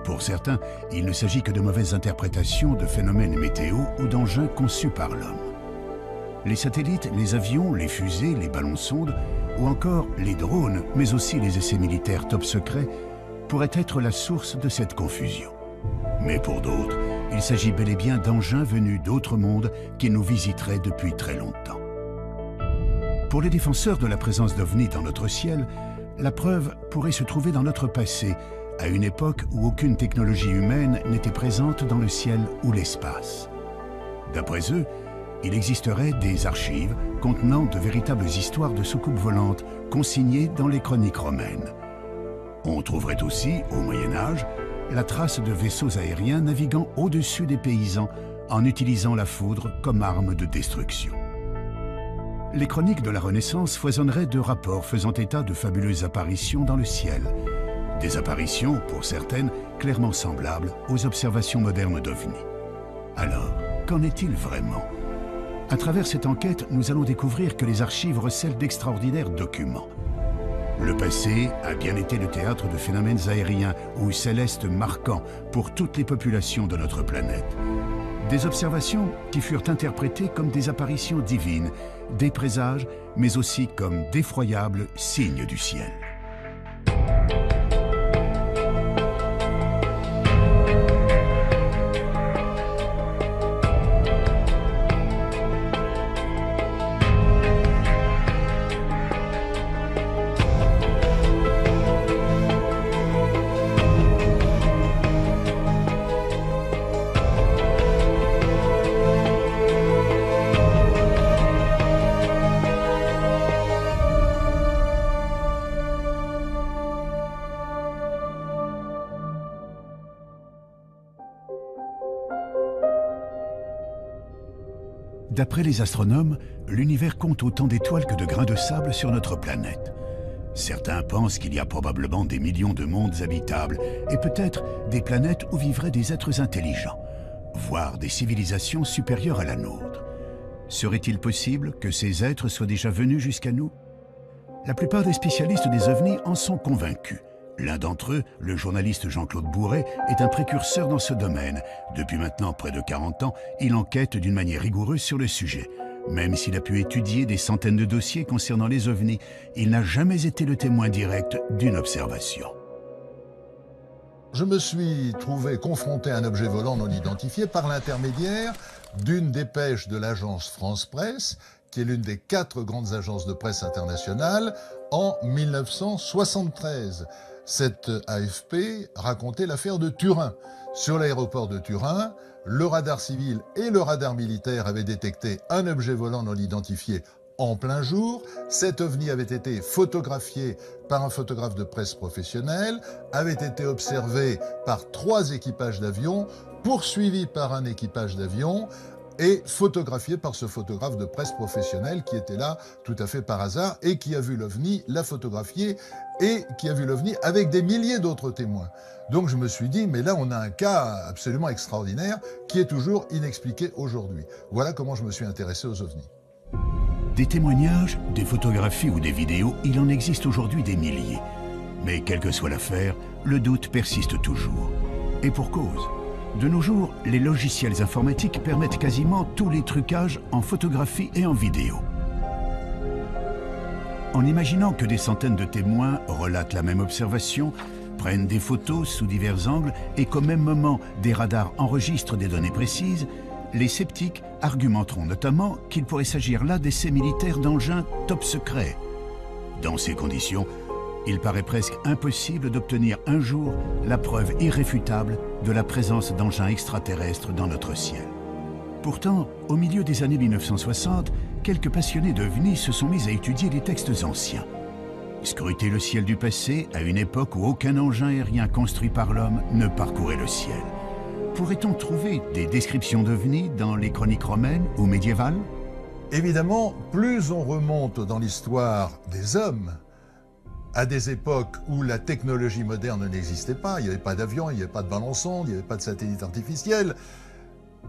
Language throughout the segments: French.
Pour certains, il ne s'agit que de mauvaises interprétations de phénomènes météo ou d'engins conçus par l'homme. Les satellites, les avions, les fusées, les ballons-sondes ou encore les drones, mais aussi les essais militaires top secrets, pourraient être la source de cette confusion. Mais pour d'autres, il s'agit bel et bien d'engins venus d'autres mondes qui nous visiteraient depuis très longtemps. Pour les défenseurs de la présence d'OVNI dans notre ciel, la preuve pourrait se trouver dans notre passé, à une époque où aucune technologie humaine n'était présente dans le ciel ou l'espace. D'après eux, il existerait des archives contenant de véritables histoires de soucoupes volantes consignées dans les chroniques romaines. On trouverait aussi, au Moyen-Âge, la trace de vaisseaux aériens naviguant au-dessus des paysans en utilisant la foudre comme arme de destruction. Les chroniques de la Renaissance foisonneraient de rapports faisant état de fabuleuses apparitions dans le ciel. Des apparitions, pour certaines, clairement semblables aux observations modernes d'OVNI. Alors, qu'en est-il vraiment ? À travers cette enquête, nous allons découvrir que les archives recèlent d'extraordinaires documents. Le passé a bien été le théâtre de phénomènes aériens ou célestes marquants pour toutes les populations de notre planète. Des observations qui furent interprétées comme des apparitions divines, des présages, mais aussi comme d'effroyables signes du ciel. D'après les astronomes, l'univers compte autant d'étoiles que de grains de sable sur notre planète. Certains pensent qu'il y a probablement des millions de mondes habitables et peut-être des planètes où vivraient des êtres intelligents, voire des civilisations supérieures à la nôtre. Serait-il possible que ces êtres soient déjà venus jusqu'à nous? La plupart des spécialistes des OVNI en sont convaincus. L'un d'entre eux, le journaliste Jean-Claude Bourret, est un précurseur dans ce domaine. Depuis maintenant près de 40 ans, il enquête d'une manière rigoureuse sur le sujet. Même s'il a pu étudier des centaines de dossiers concernant les OVNI, il n'a jamais été le témoin direct d'une observation. Je me suis trouvé confronté à un objet volant non identifié par l'intermédiaire d'une dépêche de l'agence France Presse, qui est l'une des 4 grandes agences de presse internationales, en 1973. Cette AFP racontait l'affaire de Turin. Sur l'aéroport de Turin, le radar civil et le radar militaire avaient détecté un objet volant non identifié en plein jour. Cet OVNI avait été photographié par un photographe de presse professionnel, avait été observé par 3 équipages d'avions, poursuivi par un équipage d'avion et photographié par ce photographe de presse professionnel qui était là tout à fait par hasard et qui a vu l'OVNI, l'a photographié et qui a vu l'OVNI avec des milliers d'autres témoins. Donc je me suis dit, mais là on a un cas absolument extraordinaire qui est toujours inexpliqué aujourd'hui. Voilà comment je me suis intéressé aux OVNI. Des témoignages, des photographies ou des vidéos, il en existe aujourd'hui des milliers. Mais quelle que soit l'affaire, le doute persiste toujours. Et pour cause. De nos jours, les logiciels informatiques permettent quasiment tous les trucages en photographie et en vidéo. En imaginant que des centaines de témoins relatent la même observation, prennent des photos sous divers angles et qu'au même moment, des radars enregistrent des données précises, les sceptiques argumenteront notamment qu'il pourrait s'agir là d'essais militaires d'engins top secrets. Dans ces conditions, il paraît presque impossible d'obtenir un jour la preuve irréfutable de la présence d'engins extraterrestres dans notre ciel. Pourtant, au milieu des années 1960, quelques passionnés d'OVNI se sont mis à étudier les textes anciens. Scruter le ciel du passé à une époque où aucun engin aérien construit par l'homme ne parcourait le ciel. Pourrait-on trouver des descriptions d'OVNI dans les chroniques romaines ou médiévales? Évidemment, plus on remonte dans l'histoire des hommes, à des époques où la technologie moderne n'existait pas, il n'y avait pas d'avion, il n'y avait pas de ballon-sonde, il n'y avait pas de satellite artificiel.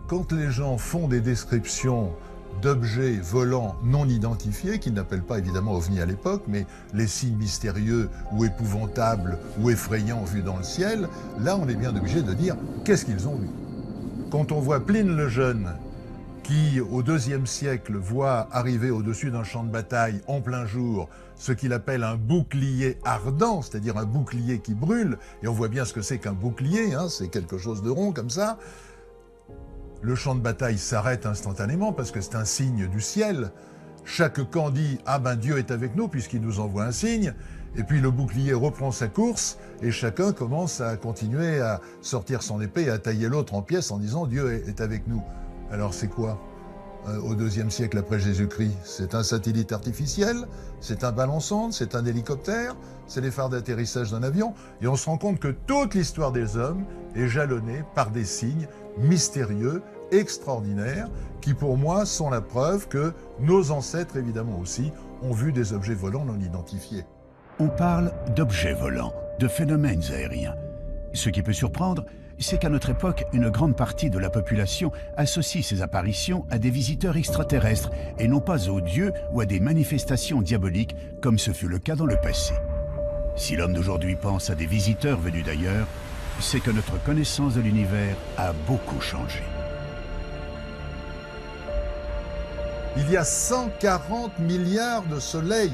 Quand les gens font des descriptions d'objets volants non identifiés, qu'ils n'appellent pas évidemment ovnis à l'époque, mais les signes mystérieux ou épouvantables ou effrayants vus dans le ciel, là on est bien obligé de dire qu'est-ce qu'ils ont vu. Quand on voit Pline le Jeune, qui au IIe siècle voit arriver au-dessus d'un champ de bataille en plein jour ce qu'il appelle un bouclier ardent, c'est-à-dire un bouclier qui brûle, et on voit bien ce que c'est qu'un bouclier, hein, c'est quelque chose de rond comme ça. Le champ de bataille s'arrête instantanément parce que c'est un signe du ciel. Chaque camp dit « Ah ben Dieu est avec nous puisqu'il nous envoie un signe ». Et puis le bouclier reprend sa course et chacun commence à continuer à sortir son épée et à tailler l'autre en pièces en disant « Dieu est avec nous ». Alors c'est quoi au IIe siècle après Jésus-Christ? C'est un satellite artificiel, c'est un ballon-sonde, c'est un hélicoptère, c'est les phares d'atterrissage d'un avion. Et on se rend compte que toute l'histoire des hommes est jalonnée par des signes mystérieux, extraordinaires, qui pour moi sont la preuve que nos ancêtres, évidemment aussi, ont vu des objets volants non identifiés. On parle d'objets volants, de phénomènes aériens. Ce qui peut surprendre, c'est qu'à notre époque, une grande partie de la population associe ces apparitions à des visiteurs extraterrestres et non pas aux dieux ou à des manifestations diaboliques comme ce fut le cas dans le passé. Si l'homme d'aujourd'hui pense à des visiteurs venus d'ailleurs, c'est que notre connaissance de l'univers a beaucoup changé. Il y a 140 milliards de soleils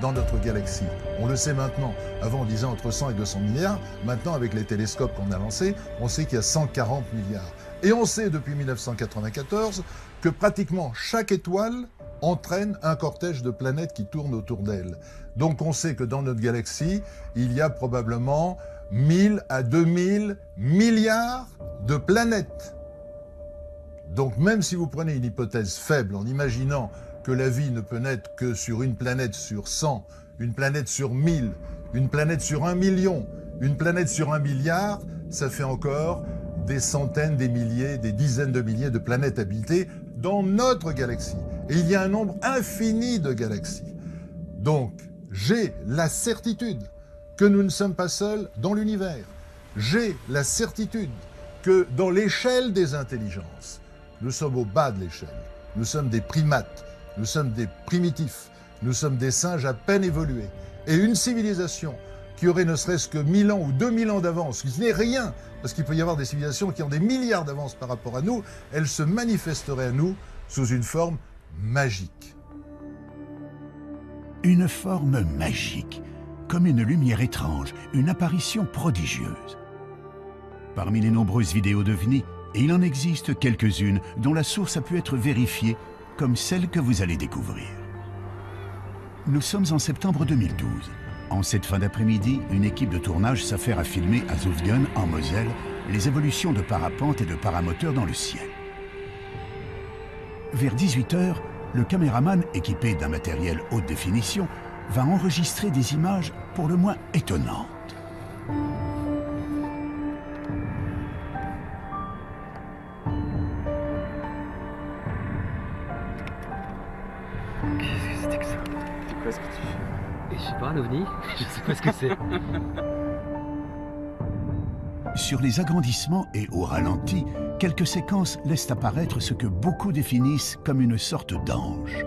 dans notre galaxie. On le sait maintenant. Avant, on disait entre 100 et 200 milliards. Maintenant, avec les télescopes qu'on a lancés, on sait qu'il y a 140 milliards. Et on sait depuis 1994 que pratiquement chaque étoile entraîne un cortège de planètes qui tournent autour d'elle. Donc on sait que dans notre galaxie, il y a probablement 1000 à 2000 milliards de planètes. Donc même si vous prenez une hypothèse faible en imaginant que la vie ne peut naître que sur une planète sur 100, une planète sur 1000, une planète sur 1 million, une planète sur 1 milliard, ça fait encore des centaines, des milliers, des dizaines de milliers de planètes habitées dans notre galaxie. Et il y a un nombre infini de galaxies. Donc, j'ai la certitude que nous ne sommes pas seuls dans l'univers. J'ai la certitude que dans l'échelle des intelligences, nous sommes au bas de l'échelle. Nous sommes des primates. Nous sommes des primitifs, nous sommes des singes à peine évolués. Et une civilisation qui aurait ne serait-ce que 1000 ans ou 2000 ans d'avance, qui n'est rien, parce qu'il peut y avoir des civilisations qui ont des milliards d'avance par rapport à nous, elle se manifesterait à nous sous une forme magique. Une forme magique, comme une lumière étrange, une apparition prodigieuse. Parmi les nombreuses vidéos d'OVNI, et il en existe quelques-unes dont la source a pu être vérifiée, comme celle que vous allez découvrir. Nous sommes en septembre 2012. En cette fin d'après-midi, une équipe de tournage s'affaire à filmer à Zofingen, en Moselle, les évolutions de parapente et de paramoteurs dans le ciel. Vers 18 h, le caméraman, équipé d'un matériel haute définition, va enregistrer des images pour le moins étonnantes. Qu'est-ce que c'était que ça? C'est quoi ce que tu fais? Je sais pas, un ovni? Je sais pas ce que c'est. Sur les agrandissements et au ralenti, quelques séquences laissent apparaître ce que beaucoup définissent comme une sorte d'ange.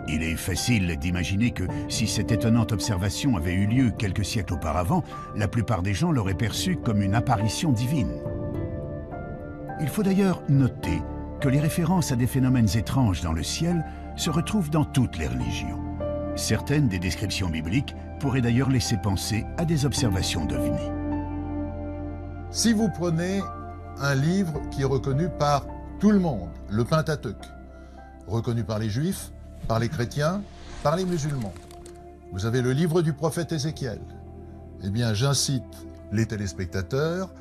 Il est facile d'imaginer que si cette étonnante observation avait eu lieu quelques siècles auparavant, la plupart des gens l'auraient perçue comme une apparition divine. Il faut d'ailleurs noter que les références à des phénomènes étranges dans le ciel se retrouvent dans toutes les religions. Certaines des descriptions bibliques pourraient d'ailleurs laisser penser à des observations d'OVNI. Si vous prenez un livre qui est reconnu par tout le monde, le Pentateuque, reconnu par les Juifs, par les chrétiens, par les musulmans, vous avez le livre du prophète Ézéchiel. Eh bien, j'incite les téléspectateurs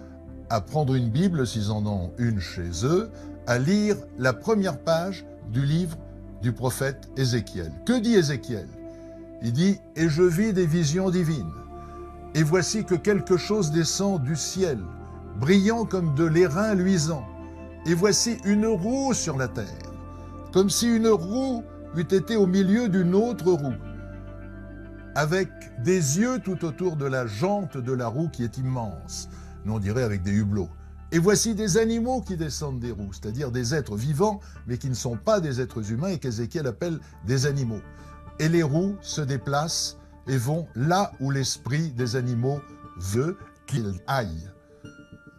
à prendre une Bible, s'ils en ont une chez eux, à lire la première page du livre du prophète Ézéchiel. Que dit Ézéchiel? Il dit « Et je vis des visions divines, et voici que quelque chose descend du ciel, brillant comme de l'airain luisant, et voici une roue sur la terre, comme si une roue eût été au milieu d'une autre roue, avec des yeux tout autour de la jante de la roue qui est immense. Nous on dirait avec des hublots. Et voici des animaux qui descendent des roues, c'est-à-dire des êtres vivants, mais qui ne sont pas des êtres humains et qu'Ézéchiel appelle des animaux. Et les roues se déplacent et vont là où l'esprit des animaux veut qu'ils aillent.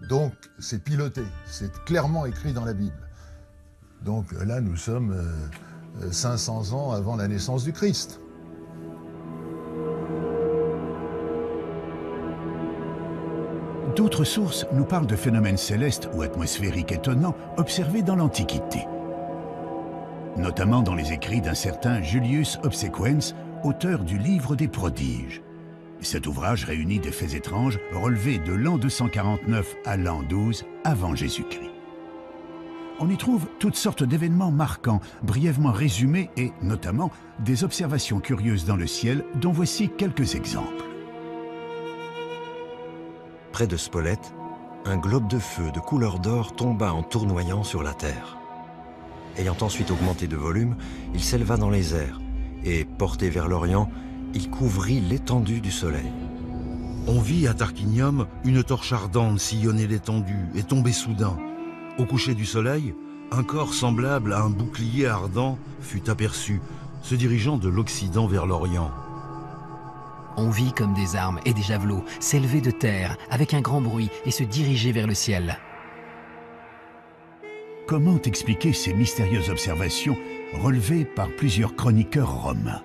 Donc c'est piloté, c'est clairement écrit dans la Bible. Donc là nous sommes 500 ans avant la naissance du Christ. D'autres sources nous parlent de phénomènes célestes ou atmosphériques étonnants observés dans l'Antiquité, notamment dans les écrits d'un certain Julius Obsequens, auteur du Livre des Prodiges. Cet ouvrage réunit des faits étranges relevés de l'an 249 à l'an 12 avant Jésus-Christ. On y trouve toutes sortes d'événements marquants, brièvement résumés et, notamment, des observations curieuses dans le ciel dont voici quelques exemples. Près de Spolète, un globe de feu de couleur d'or tomba en tournoyant sur la terre. Ayant ensuite augmenté de volume, il s'éleva dans les airs et, porté vers l'Orient, il couvrit l'étendue du soleil. On vit à Tarquinium une torche ardente sillonner l'étendue et tomber soudain. Au coucher du soleil, un corps semblable à un bouclier ardent fut aperçu, se dirigeant de l'Occident vers l'Orient. On vit comme des armes et des javelots s'élever de terre avec un grand bruit et se diriger vers le ciel. Comment expliquer ces mystérieuses observations relevées par plusieurs chroniqueurs romains?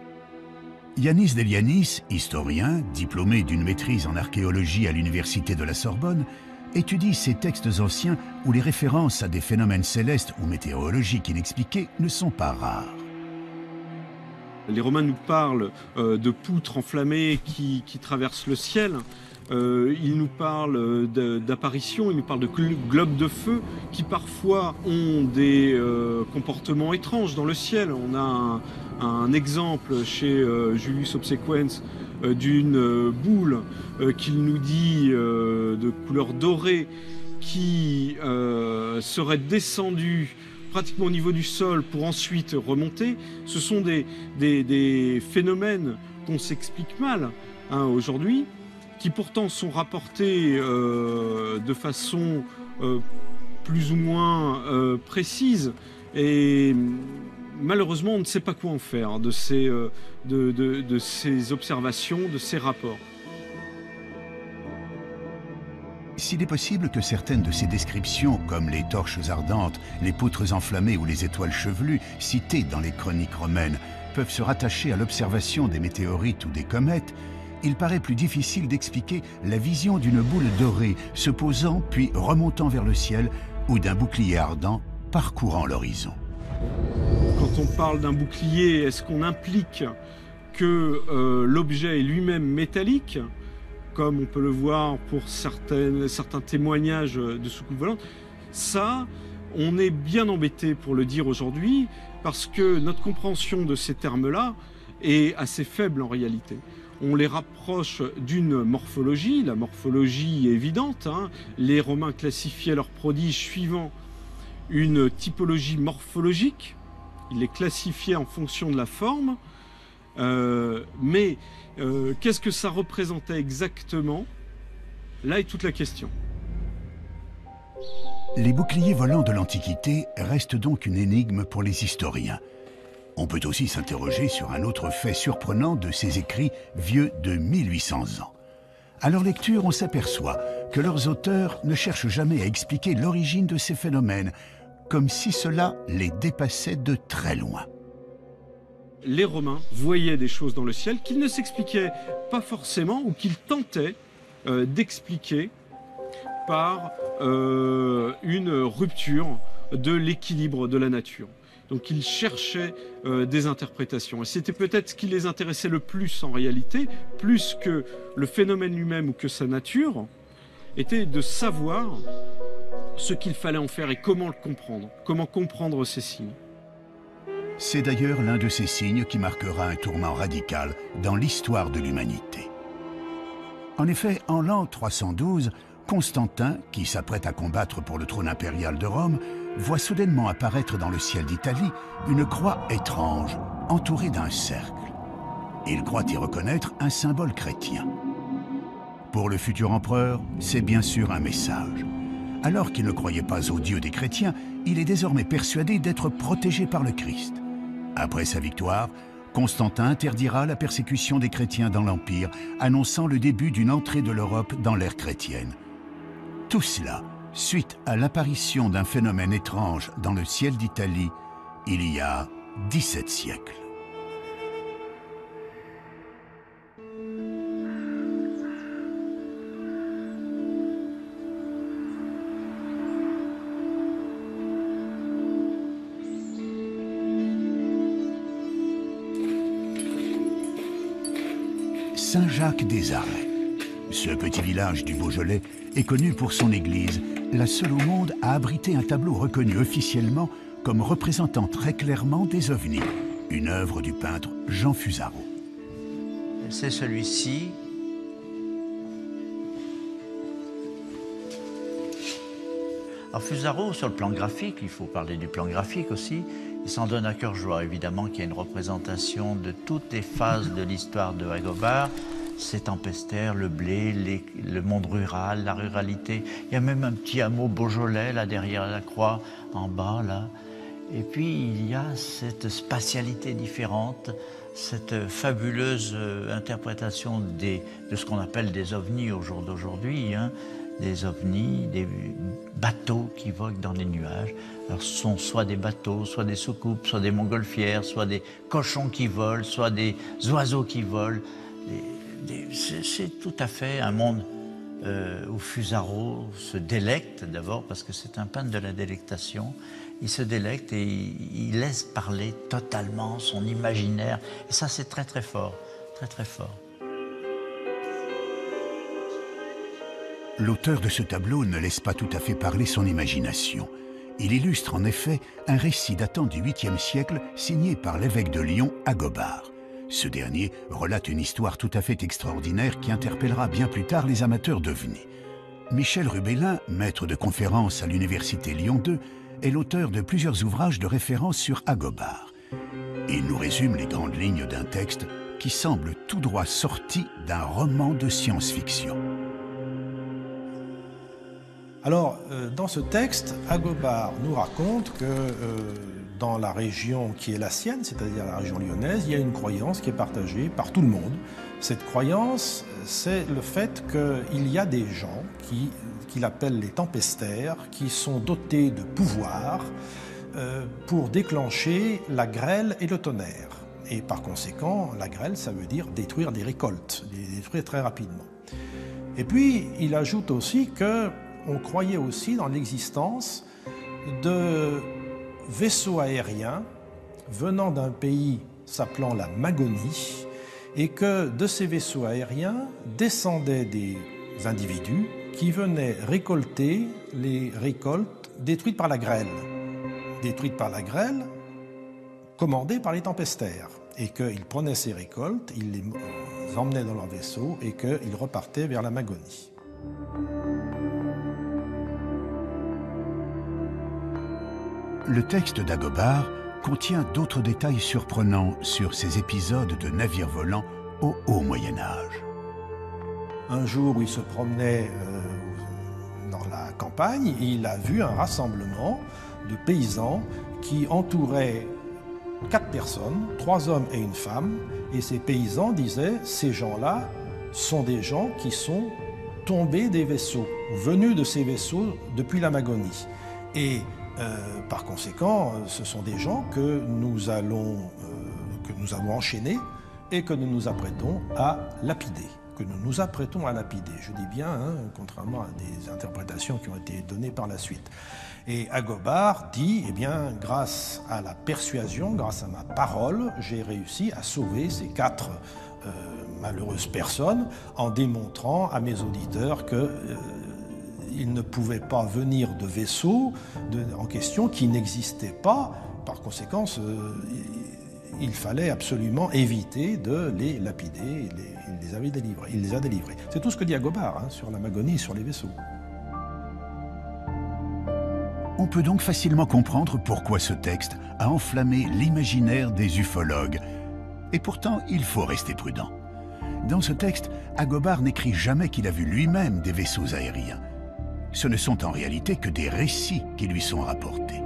Yanis Delianis, historien, diplômé d'une maîtrise en archéologie à l'université de la Sorbonne, étudie ces textes anciens où les références à des phénomènes célestes ou météorologiques inexpliqués ne sont pas rares. Les Romains nous parlent de poutres enflammées qui traversent le ciel. Ils nous parlent d'apparitions, ils nous parlent de globes de feu qui parfois ont des comportements étranges dans le ciel. On a un exemple chez Julius Obsequens d'une boule qu'il nous dit de couleur dorée qui serait descendue pratiquement au niveau du sol pour ensuite remonter. Ce sont des phénomènes qu'on s'explique mal aujourd'hui, qui pourtant sont rapportés de façon plus ou moins précise. Et malheureusement, on ne sait pas quoi en faire de ces observations, de ces rapports. S'il est possible que certaines de ces descriptions, comme les torches ardentes, les poutres enflammées ou les étoiles chevelues, citées dans les chroniques romaines, peuvent se rattacher à l'observation des météorites ou des comètes, il paraît plus difficile d'expliquer la vision d'une boule dorée se posant puis remontant vers le ciel ou d'un bouclier ardent parcourant l'horizon. Quand on parle d'un bouclier, est-ce qu'on implique que l'objet est lui-même métallique, comme on peut le voir pour certains témoignages de soucoupes volantes? Ça, on est bien embêté pour le dire aujourd'hui, parce que notre compréhension de ces termes-là est assez faible en réalité. On les rapproche d'une morphologie, la morphologie est évidente, Les Romains classifiaient leurs prodiges suivant une typologie morphologique, ils les classifiaient en fonction de la forme, mais qu'est-ce que ça représentait exactement? Là est toute la question. Les boucliers volants de l'Antiquité restent donc une énigme pour les historiens. On peut aussi s'interroger sur un autre fait surprenant de ces écrits vieux de 1800 ans. À leur lecture, on s'aperçoit que leurs auteurs ne cherchent jamais à expliquer l'origine de ces phénomènes, comme si cela les dépassait de très loin. Les Romains voyaient des choses dans le ciel qu'ils ne s'expliquaient pas forcément ou qu'ils tentaient d'expliquer par une rupture de l'équilibre de la nature. Donc ils cherchaient des interprétations. Et c'était peut-être ce qui les intéressait le plus en réalité, plus que le phénomène lui-même ou que sa nature, était de savoir ce qu'il fallait en faire et comment le comprendre, comment comprendre ces signes. C'est d'ailleurs l'un de ces signes qui marquera un tournant radical dans l'histoire de l'humanité. En effet, en l'an 312, Constantin, qui s'apprête à combattre pour le trône impérial de Rome, voit soudainement apparaître dans le ciel d'Italie une croix étrange, entourée d'un cercle. Il croit y reconnaître un symbole chrétien. Pour le futur empereur, c'est bien sûr un message. Alors qu'il ne croyait pas au Dieu des chrétiens, il est désormais persuadé d'être protégé par le Christ. Après sa victoire, Constantin interdira la persécution des chrétiens dans l'Empire, annonçant le début d'une entrée de l'Europe dans l'ère chrétienne. Tout cela suite à l'apparition d'un phénomène étrange dans le ciel d'Italie il y a 17 siècles. Saint-Jacques-des-Arrêts. Ce petit village du Beaujolais est connu pour son église, la seule au monde à abriter un tableau reconnu officiellement comme représentant très clairement des ovnis, une œuvre du peintre Jean Fusaro. C'est celui-ci. Alors Fusaro, sur le plan graphique, il faut parler du plan graphique aussi, il s'en donne à cœur joie, évidemment, qu'il y a une représentation de toutes les phases de l'histoire de Agobard. Ces tempestaires, le blé, le monde rural, la ruralité. Il y a même un petit hameau beaujolais, là, derrière la croix, en bas, là. Et puis, il y a cette spatialité différente, cette fabuleuse interprétation de ce qu'on appelle des ovnis au jour d'aujourd'hui, hein. Des ovnis, des bateaux qui voguent dans les nuages. Alors, ce sont soit des bateaux, soit des soucoupes, soit des montgolfières, soit des cochons qui volent, soit des oiseaux qui volent. C'est tout à fait un monde où Fusaro se délecte d'abord parce que c'est un peintre de la délectation. Il se délecte et il laisse parler totalement son imaginaire. Et ça, c'est très très fort, très très fort. L'auteur de ce tableau ne laisse pas tout à fait parler son imagination. Il illustre en effet un récit datant du 8e siècle signé par l'évêque de Lyon, Agobard. Ce dernier relate une histoire tout à fait extraordinaire qui interpellera bien plus tard les amateurs d'ovnis. Michel Rubellin, maître de conférences à l'université Lyon 2, est l'auteur de plusieurs ouvrages de référence sur Agobard. Il nous résume les grandes lignes d'un texte qui semble tout droit sorti d'un roman de science-fiction. Alors, dans ce texte, Agobard nous raconte que dans la région qui est la sienne, c'est-à-dire la région lyonnaise, il y a une croyance qui est partagée par tout le monde. Cette croyance, c'est le fait qu'il y a des gens qu'il appelle les tempestaires, qui sont dotés de pouvoirs pour déclencher la grêle et le tonnerre. Et par conséquent, la grêle, ça veut dire détruire des récoltes, les détruire très rapidement. Et puis, il ajoute aussi qu'on croyait aussi dans l'existence de vaisseaux aériens venant d'un pays s'appelant la Magonie, et que de ces vaisseaux aériens descendaient des individus qui venaient récolter les récoltes détruites par la grêle. Détruites par la grêle, commandées par les tempestaires. Et qu'ils prenaient ces récoltes, ils les emmenaient dans leur vaisseau et qu'ils repartaient vers la Magonie. Le texte d'Agobard contient d'autres détails surprenants sur ces épisodes de navires volants au haut Moyen-Âge. Un jour où il se promenait dans la campagne, il a vu un rassemblement de paysans qui entouraient 4 personnes, 3 hommes et une femme, et ces paysans disaient « ces gens-là sont des gens qui sont tombés des vaisseaux, venus de ces vaisseaux depuis la Magonie. » Et par conséquent, ce sont des gens que nous avons enchaînés et que nous nous apprêtons à lapider. Je dis bien, hein, contrairement à des interprétations qui ont été données par la suite. Et Agobard dit, eh bien, grâce à la persuasion, grâce à ma parole, j'ai réussi à sauver ces 4 malheureuses personnes en démontrant à mes auditeurs que il ne pouvait pas venir de vaisseaux en question qui n'existaient pas. Par conséquent, il fallait absolument éviter de les lapider. Il les a délivrés. C'est tout ce que dit Agobard, hein, sur la Magonie et sur les vaisseaux. On peut donc facilement comprendre pourquoi ce texte a enflammé l'imaginaire des ufologues. Et pourtant, il faut rester prudent. Dans ce texte, Agobard n'écrit jamais qu'il a vu lui-même des vaisseaux aériens. ce ne sont en réalité que des récits qui lui sont rapportés.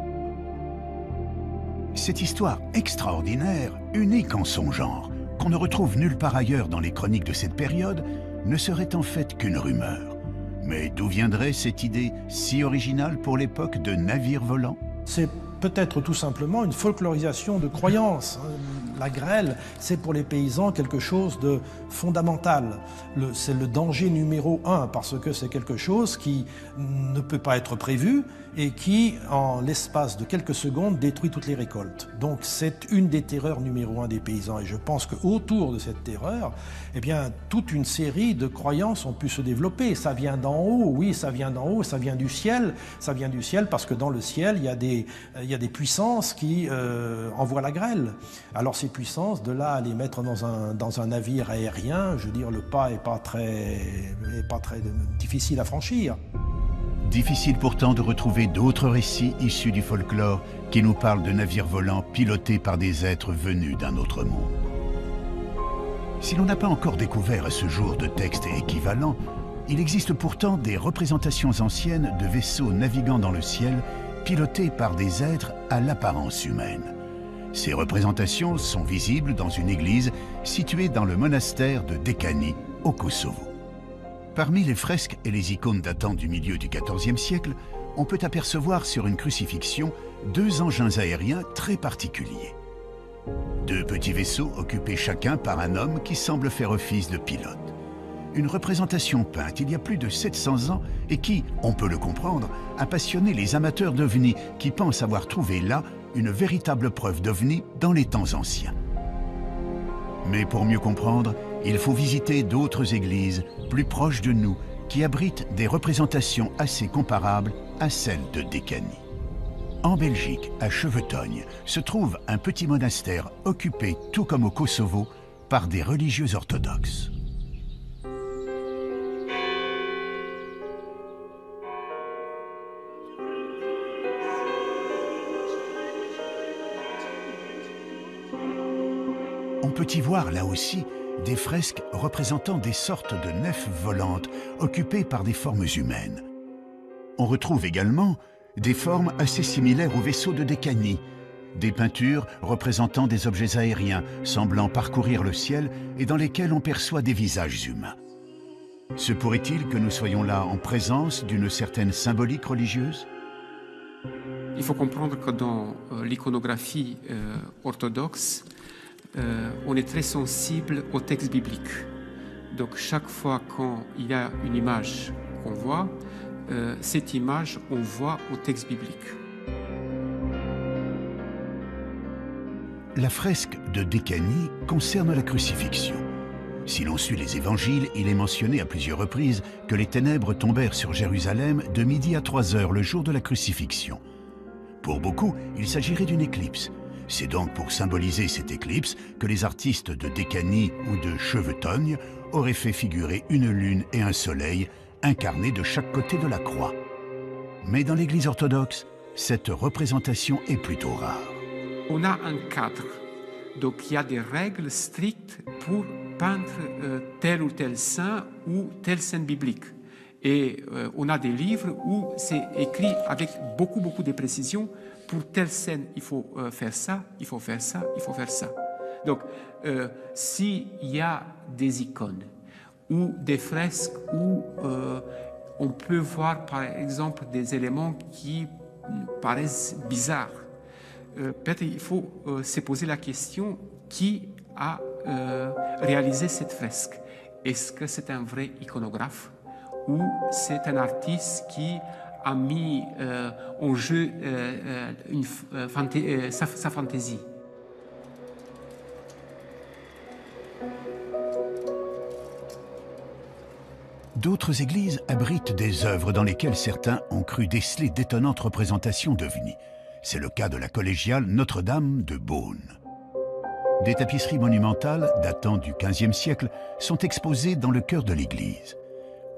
Cette histoire extraordinaire, unique en son genre, qu'on ne retrouve nulle part ailleurs dans les chroniques de cette période, ne serait en fait qu'une rumeur. Mais d'où viendrait cette idée si originale pour l'époque de navires volants? C'est peut-être tout simplement une folklorisation de croyances. La grêle, c'est pour les paysans quelque chose de fondamental. C'est le danger numéro 1 parce que c'est quelque chose qui ne peut pas être prévu et qui, en l'espace de quelques secondes, détruit toutes les récoltes. Donc c'est une des terreurs numéro 1 des paysans. Et je pense qu'autour de cette terreur, eh bien, toute une série de croyances ont pu se développer. Ça vient d'en haut, oui, ça vient d'en haut, ça vient du ciel. Ça vient du ciel parce que dans le ciel, il y a des puissances qui envoient la grêle. Alors ces puissances, de là à les mettre dans un navire aérien, je veux dire, le pas n'est pas très difficile à franchir. Difficile pourtant de retrouver d'autres récits issus du folklore qui nous parlent de navires volants pilotés par des êtres venus d'un autre monde. Si l'on n'a pas encore découvert à ce jour de textes équivalents, il existe pourtant des représentations anciennes de vaisseaux naviguant dans le ciel pilotés par des êtres à l'apparence humaine. Ces représentations sont visibles dans une église située dans le monastère de Dekani, au Kosovo. Parmi les fresques et les icônes datant du milieu du XIVe siècle, on peut apercevoir sur une crucifixion 2 engins aériens très particuliers. 2 petits vaisseaux occupés chacun par un homme qui semble faire office de pilote. Une représentation peinte il y a plus de 700 ans et qui, on peut le comprendre, a passionné les amateurs d'ovnis qui pensent avoir trouvé là une véritable preuve d'ovnis dans les temps anciens. Mais pour mieux comprendre, il faut visiter d'autres églises plus proches de nous qui abritent des représentations assez comparables à celles de Dekani. En Belgique, à Chevetogne, se trouve un petit monastère occupé, tout comme au Kosovo, par des religieux orthodoxes. On peut y voir là aussi des fresques représentant des sortes de nefs volantes occupées par des formes humaines. On retrouve également des formes assez similaires aux vaisseaux de Dekani, des peintures représentant des objets aériens semblant parcourir le ciel et dans lesquels on perçoit des visages humains. Se pourrait-il que nous soyons là en présence d'une certaine symbolique religieuse? Il faut comprendre que dans l'iconographie orthodoxe, on est très sensible au texte biblique. Donc chaque fois qu'il y a une image qu'on voit, cette image, on voit au texte biblique. La fresque de Dekani concerne la crucifixion. Si l'on suit les évangiles, il est mentionné à plusieurs reprises que les ténèbres tombèrent sur Jérusalem de midi à 3 heures le jour de la crucifixion. Pour beaucoup, il s'agirait d'une éclipse. C'est donc pour symboliser cette éclipse que les artistes de Dekani ou de Chevetogne auraient fait figurer une lune et un soleil incarnés de chaque côté de la croix. Mais dans l'Église orthodoxe, cette représentation est plutôt rare. On a un cadre, donc il y a des règles strictes pour peindre tel ou tel saint ou telle scène biblique. Et on a des livres où c'est écrit avec beaucoup de précision. Pour telle scène, il faut faire ça, il faut faire ça, il faut faire ça. Donc, s'il y a des icônes ou des fresques où on peut voir, par exemple, des éléments qui paraissent bizarres, peut-être il faut se poser la question qui a réalisé cette fresque. Est-ce que c'est un vrai iconographe ou c'est un artiste qui a mis en jeu sa fantaisie? D'autres églises abritent des œuvres dans lesquelles certains ont cru déceler d'étonnantes représentations d'ovnis. C'est le cas de la collégiale Notre-Dame de Beaune. Des tapisseries monumentales datant du XVe siècle sont exposées dans le cœur de l'église.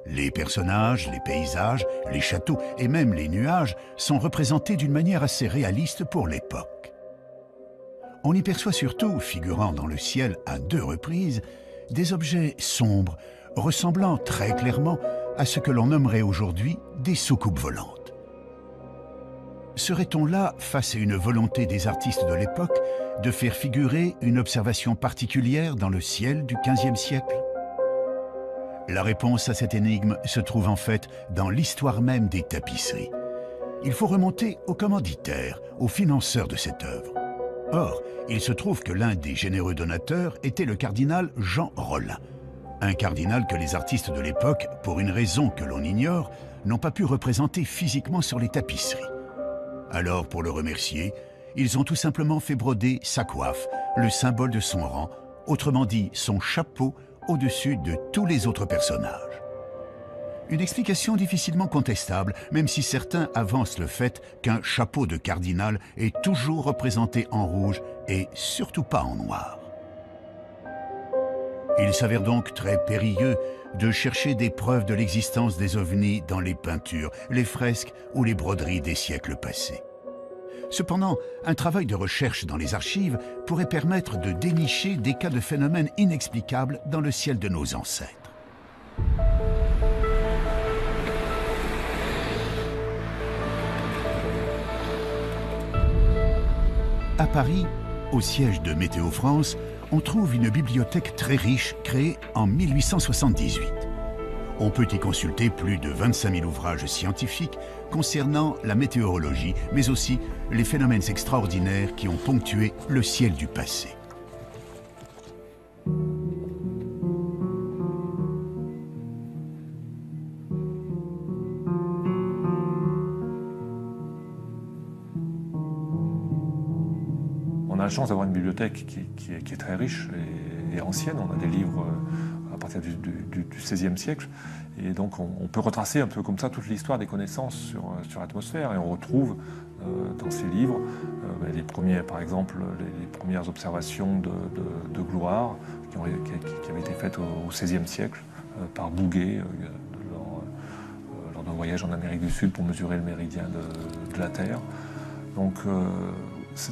Les personnages, les paysages, les châteaux et même les nuages sont représentés d'une manière assez réaliste pour l'époque. On y perçoit surtout, figurant dans le ciel à 2 reprises, des objets sombres, ressemblant très clairement à ce que l'on nommerait aujourd'hui des soucoupes volantes. Serait-on là face à une volonté des artistes de l'époque de faire figurer une observation particulière dans le ciel du XVe siècle? La réponse à cette énigme se trouve en fait dans l'histoire même des tapisseries. Il faut remonter aux commanditaires, aux financeurs de cette œuvre. Or, il se trouve que l'un des généreux donateurs était le cardinal Jean Rollin, un cardinal que les artistes de l'époque, pour une raison que l'on ignore, n'ont pas pu représenter physiquement sur les tapisseries. Alors, pour le remercier, ils ont tout simplement fait broder sa coiffe, le symbole de son rang, autrement dit son chapeau, au-dessus de tous les autres personnages. Une explication difficilement contestable, même si certains avancent le fait qu'un chapeau de cardinal est toujours représenté en rouge et surtout pas en noir. Il s'avère donc très périlleux de chercher des preuves de l'existence des ovnis dans les peintures, les fresques ou les broderies des siècles passés. Cependant, un travail de recherche dans les archives pourrait permettre de dénicher des cas de phénomènes inexplicables dans le ciel de nos ancêtres. À Paris, au siège de Météo France, on trouve une bibliothèque très riche créée en 1878. On peut y consulter plus de 25 000 ouvrages scientifiques concernant la météorologie, mais aussi les phénomènes extraordinaires qui ont ponctué le ciel du passé. On a la chance d'avoir une bibliothèque qui est très riche et ancienne. On a des livres à partir du XVIe siècle. Et donc on peut retracer un peu comme ça toute l'histoire des connaissances sur l'atmosphère. Et on retrouve dans ces livres les premiers, par exemple, les premières observations de gloire qui avaient été faites au XVIe siècle par Bouguer lors d'un voyage en Amérique du Sud pour mesurer le méridien de la Terre. Donc,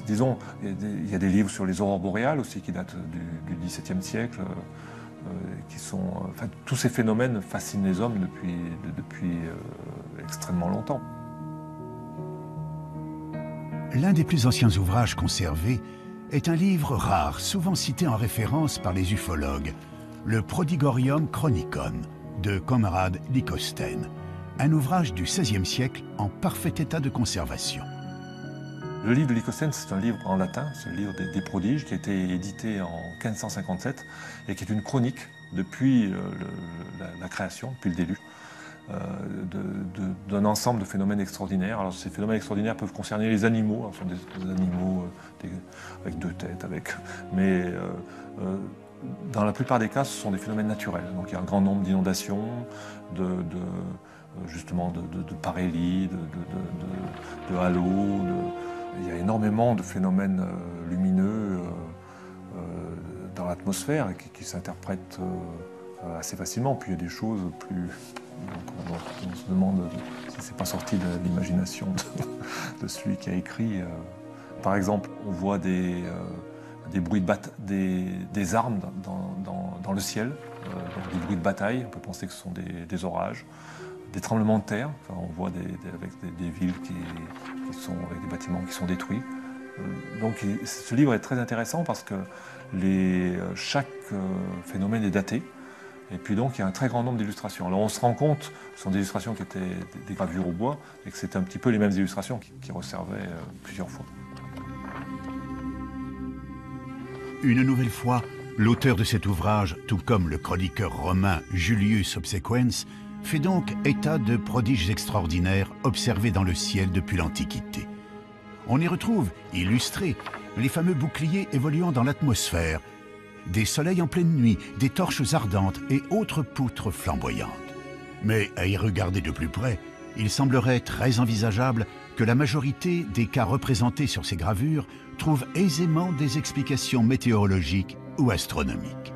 disons, il y a des livres sur les aurores boréales aussi qui datent du XVIIe siècle, qui sont, enfin, tous ces phénomènes fascinent les hommes depuis extrêmement longtemps. L'un des plus anciens ouvrages conservés est un livre rare, souvent cité en référence par les ufologues, le Prodigorium Chronicon de Conrad Lycosthenes, un ouvrage du XVIe siècle en parfait état de conservation. Le livre de Lycosthenes, c'est un livre en latin, c'est le livre des prodiges, qui a été édité en 1557 et qui est une chronique depuis la création, depuis le début, d'un ensemble de phénomènes extraordinaires. Alors ces phénomènes extraordinaires peuvent concerner les animaux, alors, ce sont des animaux avec deux têtes, mais dans la plupart des cas, ce sont des phénomènes naturels. Donc il y a un grand nombre d'inondations, justement de parélie, de halos. Il y a énormément de phénomènes lumineux dans l'atmosphère qui s'interprètent assez facilement. Puis il y a des choses plus... on se demande si c'est pas sorti de l'imagination de celui qui a écrit. Par exemple, on voit des bruits des armes dans le ciel, donc des bruits de bataille. On peut penser que ce sont des orages. Des tremblements de terre, enfin, on voit avec des villes qui sont avec des bâtiments qui sont détruits. Donc ce livre est très intéressant parce que chaque phénomène est daté. Et puis donc il y a un très grand nombre d'illustrations. Alors on se rend compte, ce sont des illustrations qui étaient des gravures au bois, et que c'était un petit peu les mêmes illustrations qui resservaient plusieurs fois. Une nouvelle fois, l'auteur de cet ouvrage, tout comme le chroniqueur romain Julius Obsequens, fait donc état de prodiges extraordinaires observés dans le ciel depuis l'Antiquité. On y retrouve, illustrés, les fameux boucliers évoluant dans l'atmosphère, des soleils en pleine nuit, des torches ardentes et autres poutres flamboyantes. Mais à y regarder de plus près, il semblerait très envisageable que la majorité des cas représentés sur ces gravures trouvent aisément des explications météorologiques ou astronomiques.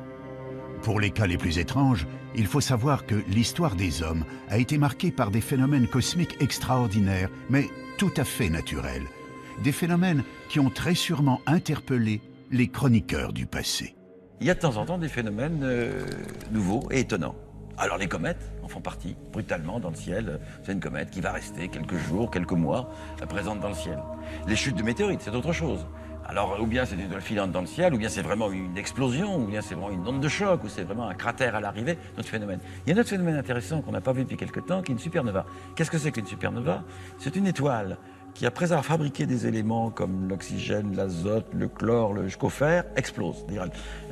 Pour les cas les plus étranges, il faut savoir que l'histoire des hommes a été marquée par des phénomènes cosmiques extraordinaires, mais tout à fait naturels. Des phénomènes qui ont très sûrement interpellé les chroniqueurs du passé. Il y a de temps en temps des phénomènes nouveaux et étonnants. Alors les comètes en font partie, brutalement dans le ciel. C'est une comète qui va rester quelques jours, quelques mois, présente dans le ciel. Les chutes de météorites, c'est autre chose. Alors, ou bien c'est une étoile filante dans le ciel, ou bien c'est vraiment une explosion, ou bien c'est vraiment une onde de choc, ou c'est vraiment un cratère à l'arrivée, notre phénomène. Il y a un autre phénomène intéressant qu'on n'a pas vu depuis quelque temps, qui est une supernova. Qu'est-ce que c'est qu'une supernova? C'est une étoile qui, après avoir fabriqué des éléments comme l'oxygène, l'azote, le chlore, le jusqu'au fer, explose.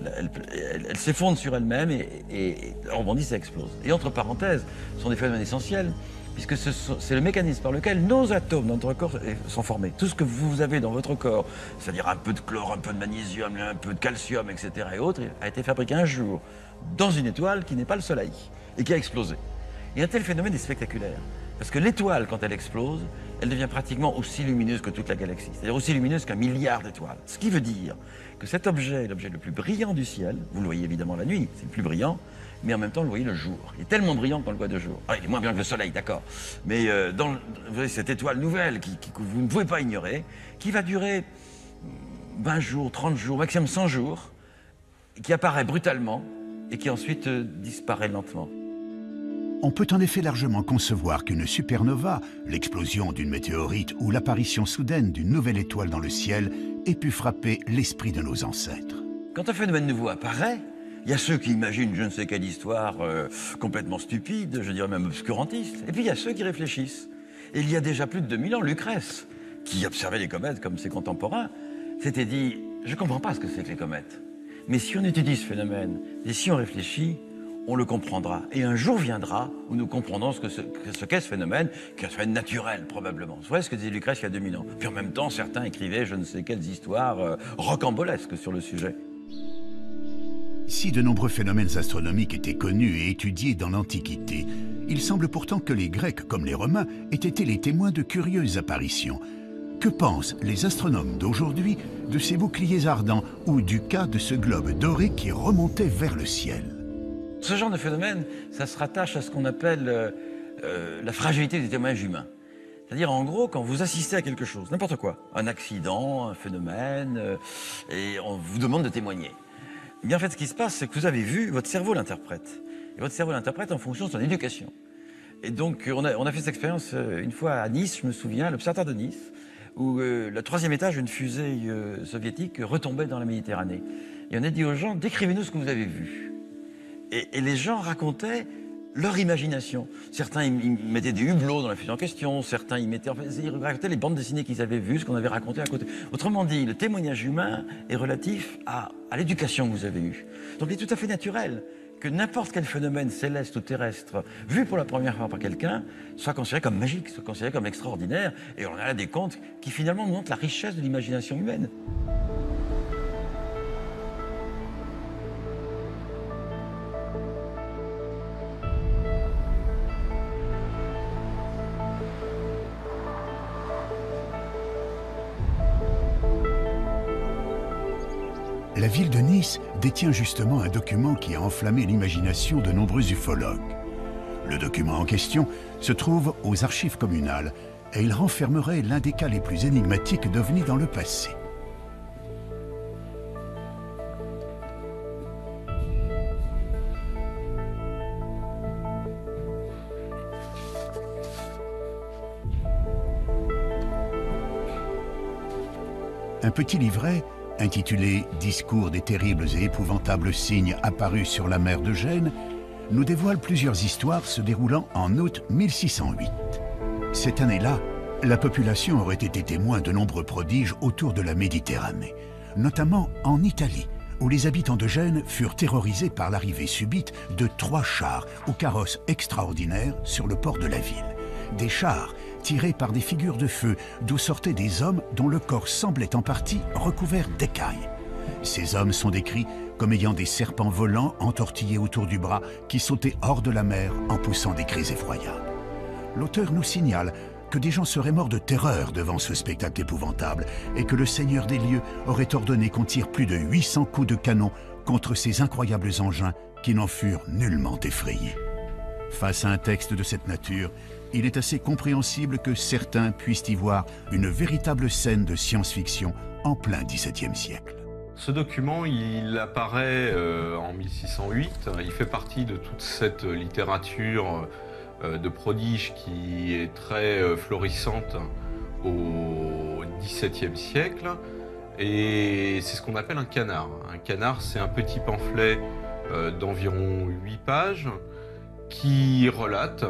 Elle s'effondre sur elle-même et rebondit, ça explose. Et entre parenthèses, ce sont des phénomènes essentiels, puisque c'est le mécanisme par lequel nos atomes dans notre corps sont formés. Tout ce que vous avez dans votre corps, c'est-à-dire un peu de chlore, un peu de magnésium, un peu de calcium, etc. et autres, a été fabriqué un jour dans une étoile qui n'est pas le Soleil et qui a explosé. Et un tel phénomène est spectaculaire, parce que l'étoile, quand elle explose, elle devient pratiquement aussi lumineuse que toute la galaxie, c'est-à-dire aussi lumineuse qu'un milliard d'étoiles. Ce qui veut dire que cet objet est l'objet le plus brillant du ciel, vous le voyez évidemment la nuit, c'est le plus brillant, mais en même temps, vous le voyez le jour. Il est tellement brillant qu'on le voit de jour. Ah, il est moins brillant que le soleil, d'accord. Mais vous voyez, cette étoile nouvelle que vous ne pouvez pas ignorer, qui va durer 20 jours, 30 jours, maximum 100 jours, qui apparaît brutalement et qui ensuite disparaît lentement. On peut en effet largement concevoir qu'une supernova, l'explosion d'une météorite ou l'apparition soudaine d'une nouvelle étoile dans le ciel, ait pu frapper l'esprit de nos ancêtres. Quand un phénomène nouveau apparaît, il y a ceux qui imaginent je ne sais quelle histoire complètement stupide, je dirais même obscurantiste, et puis il y a ceux qui réfléchissent. Et il y a déjà plus de 2000 ans, Lucrèce, qui observait les comètes comme ses contemporains, s'était dit « je ne comprends pas ce que c'est que les comètes, mais si on étudie ce phénomène, et si on réfléchit, on le comprendra. Et un jour viendra où nous comprendrons ce qu'est ce phénomène, qui est un phénomène naturel, probablement. Vous voyez ce que disait Lucrèce il y a 2000 ans. Puis en même temps, certains écrivaient je ne sais quelles histoires rocambolesques sur le sujet. Si de nombreux phénomènes astronomiques étaient connus et étudiés dans l'Antiquité, il semble pourtant que les Grecs, comme les Romains, aient été les témoins de curieuses apparitions. Que pensent les astronomes d'aujourd'hui de ces boucliers ardents ou du cas de ce globe doré qui remontait vers le ciel? Ce genre de phénomène, ça se rattache à ce qu'on appelle la fragilité des témoignages humains. C'est-à-dire, en gros, quand vous assistez à quelque chose, n'importe quoi, un accident, un phénomène, et on vous demande de témoigner. Eh bien, en fait, ce qui se passe, c'est que vous avez vu, votre cerveau l'interprète. Et votre cerveau l'interprète en fonction de son éducation. Et donc, on a fait cette expérience une fois à Nice, je me souviens, l'observatoire de Nice, où le 3e étage d'une fusée soviétique retombait dans la Méditerranée. Et on a dit aux gens, décrivez-nous ce que vous avez vu. Et les gens racontaient leur imagination. Certains ils mettaient des hublots dans la fusée en question, certains ils racontaient les bandes dessinées qu'ils avaient vues, ce qu'on avait raconté à côté. Autrement dit, le témoignage humain est relatif à l'éducation que vous avez eue. Donc il est tout à fait naturel que n'importe quel phénomène céleste ou terrestre, vu pour la première fois par quelqu'un, soit considéré comme magique, soit considéré comme extraordinaire. Et on a là des contes qui finalement nous montrent la richesse de l'imagination humaine. La ville de Nice détient justement un document qui a enflammé l'imagination de nombreux ufologues. Le document en question se trouve aux archives communales et il renfermerait l'un des cas les plus énigmatiques d'OVNI dans le passé. Un petit livret intitulé « Discours des terribles et épouvantables signes apparus sur la mer de Gênes » nous dévoile plusieurs histoires se déroulant en août 1608. Cette année-là, la population aurait été témoin de nombreux prodiges autour de la Méditerranée, notamment en Italie, où les habitants de Gênes furent terrorisés par l'arrivée subite de 3 chars aux carrosses extraordinaires sur le port de la ville. Des chars tirés par des figures de feu, d'où sortaient des hommes dont le corps semblait en partie recouvert d'écailles. Ces hommes sont décrits comme ayant des serpents volants entortillés autour du bras qui sautaient hors de la mer en poussant des cris effroyables. L'auteur nous signale que des gens seraient morts de terreur devant ce spectacle épouvantable et que le Seigneur des lieux aurait ordonné qu'on tire plus de 800 coups de canon contre ces incroyables engins qui n'en furent nullement effrayés. Face à un texte de cette nature, il est assez compréhensible que certains puissent y voir une véritable scène de science-fiction en plein XVIIe siècle. Ce document, il apparaît en 1608. Il fait partie de toute cette littérature de prodige qui est très florissante au XVIIe siècle. Et c'est ce qu'on appelle un canard. Un canard, c'est un petit pamphlet d'environ 8 pages qui relate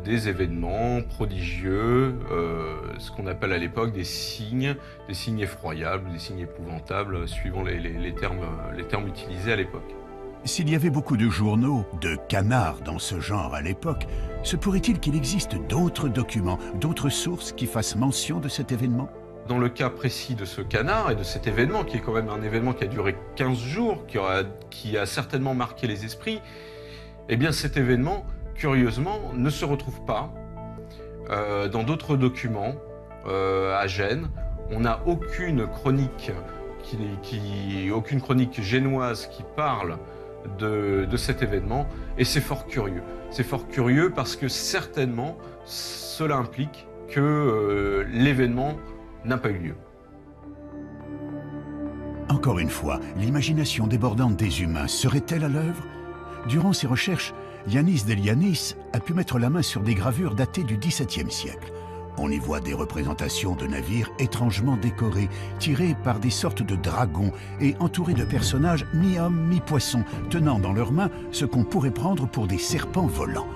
des événements prodigieux, ce qu'on appelle à l'époque des signes effroyables, des signes épouvantables, suivant les termes utilisés à l'époque. S'il y avait beaucoup de journaux, de canards dans ce genre à l'époque, se pourrait-il qu'il existe d'autres documents, d'autres sources qui fassent mention de cet événement? Dans le cas précis de ce canard et de cet événement, qui est quand même un événement qui a duré 15 jours, qui a certainement marqué les esprits, eh bien cet événement, curieusement, ne se retrouve pas dans d'autres documents à Gênes. On n'a aucune chronique, aucune chronique génoise qui parle de cet événement, et c'est fort curieux. C'est fort curieux parce que certainement, cela implique que l'événement n'a pas eu lieu. Encore une fois, l'imagination débordante des humains serait-elle à l'œuvre? Durant ses recherches, Yanis Delianis a pu mettre la main sur des gravures datées du XVIIe siècle. On y voit des représentations de navires étrangement décorés, tirés par des sortes de dragons et entourés de personnages mi-hommes, mi-poissons, tenant dans leurs mains ce qu'on pourrait prendre pour des serpents volants.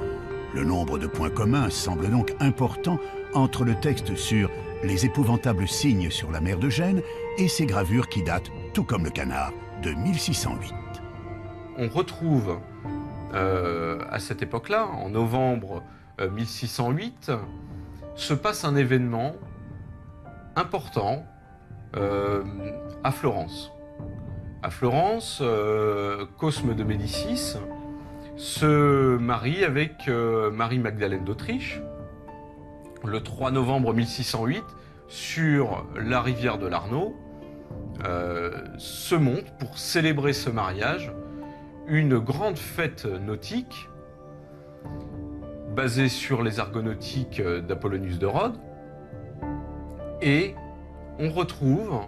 Le nombre de points communs semble donc important entre le texte sur les épouvantables signes sur la mer de Gênes et ces gravures qui datent, tout comme le canard, de 1608. On retrouve à cette époque-là, en novembre 1608, se passe un événement important à Florence. À Florence, Cosme de Médicis se marie avec Marie-Magdalène d'Autriche le 3 novembre 1608 sur la rivière de l'Arno. Se monte pour célébrer ce mariage une grande fête nautique basée sur les argonautiques d'Apollonius de Rhodes, et on retrouve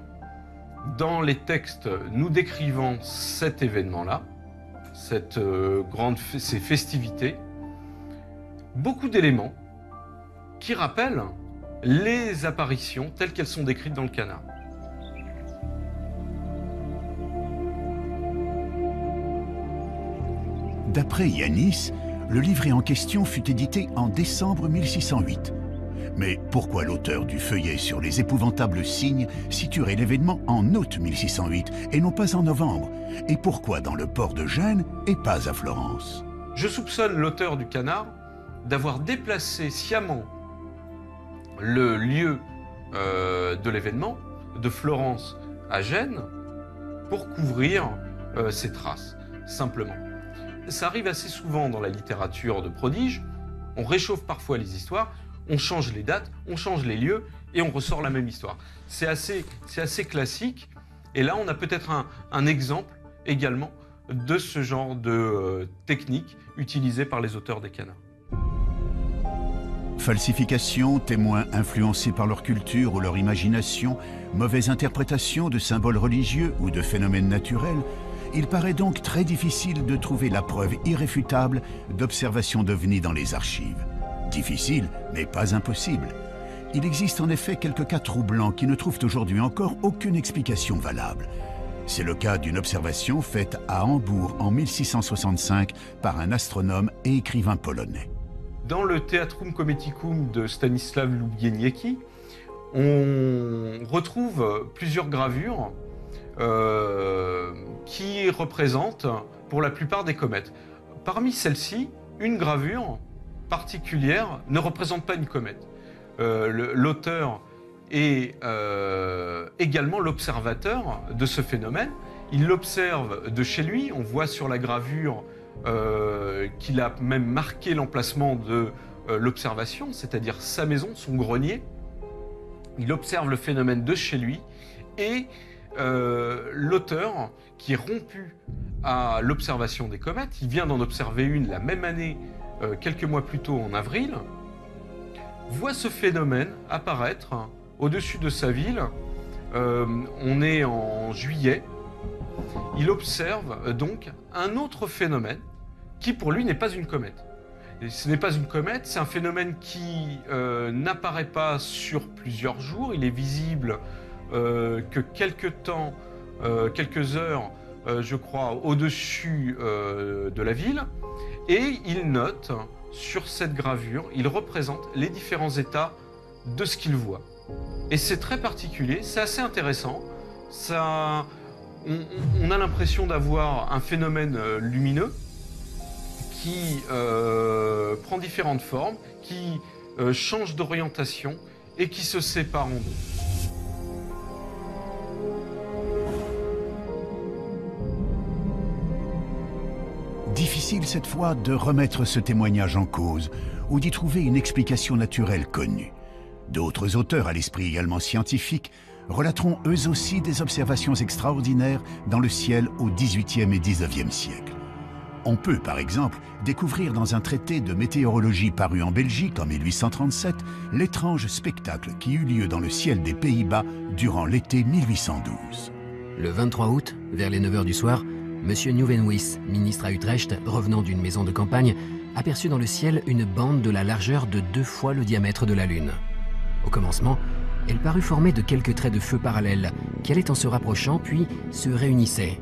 dans les textes nous décrivant cet événement-là, ces festivités, beaucoup d'éléments qui rappellent les apparitions telles qu'elles sont décrites dans le canard. D'après Yanis, le livret en question fut édité en décembre 1608. Mais pourquoi l'auteur du feuillet sur les épouvantables signes situerait l'événement en août 1608 et non pas en novembre? Et pourquoi dans le port de Gênes et pas à Florence? Je soupçonne l'auteur du canard d'avoir déplacé sciemment le lieu de l'événement de Florence à Gênes pour couvrir ses traces, simplement. Ça arrive assez souvent dans la littérature de prodige, on réchauffe parfois les histoires, on change les dates, on change les lieux et on ressort la même histoire. C'est assez classique, et là on a peut-être un exemple également de ce genre de technique utilisée par les auteurs des canards. Falsification, témoins influencés par leur culture ou leur imagination, mauvaise interprétation de symboles religieux ou de phénomènes naturels, il paraît donc très difficile de trouver la preuve irréfutable d'observation d'ovnis dans les archives. Difficile, mais pas impossible. Il existe en effet quelques cas troublants qui ne trouvent aujourd'hui encore aucune explication valable. C'est le cas d'une observation faite à Hambourg en 1665 par un astronome et écrivain polonais. Dans le Theatrum Cometicum de Stanisław Lubieniecki, on retrouve plusieurs gravures qui représentent pour la plupart des comètes. Parmi celles-ci, une gravure particulière ne représente pas une comète. L'auteur est également l'observateur de ce phénomène. Il l'observe de chez lui. On voit sur la gravure qu'il a même marqué l'emplacement de l'observation, c'est-à-dire sa maison, son grenier. Il observe le phénomène de chez lui, et l'auteur, qui est rompu à l'observation des comètes, il vient d'en observer une la même année, quelques mois plus tôt en avril, voit ce phénomène apparaître au-dessus de sa ville on est en juillet. Il observe donc un autre phénomène qui pour lui n'est pas une comète. Et ce n'est pas une comète, c'est un phénomène qui n'apparaît pas sur plusieurs jours. Il est visible que quelques temps, quelques heures, je crois, au-dessus de la ville. Et il note sur cette gravure, il représente les différents états de ce qu'il voit. Et c'est très particulier, c'est assez intéressant. Ça, on a l'impression d'avoir un phénomène lumineux qui prend différentes formes, qui change d'orientation et qui se sépare en deux. Difficile cette fois de remettre ce témoignage en cause ou d'y trouver une explication naturelle connue. D'autres auteurs à l'esprit également scientifique relateront eux aussi des observations extraordinaires dans le ciel au XVIIIe et XIXe siècle. On peut, par exemple, découvrir dans un traité de météorologie paru en Belgique en 1837 l'étrange spectacle qui eut lieu dans le ciel des Pays-Bas durant l'été 1812. Le 23 août, vers les 9 h du soir, M. Nieuwenhuis, ministre à Utrecht, revenant d'une maison de campagne, aperçut dans le ciel une bande de la largeur de 2 fois le diamètre de la Lune. Au commencement, elle parut formée de quelques traits de feu parallèles qui allaient en se rapprochant puis se réunissaient.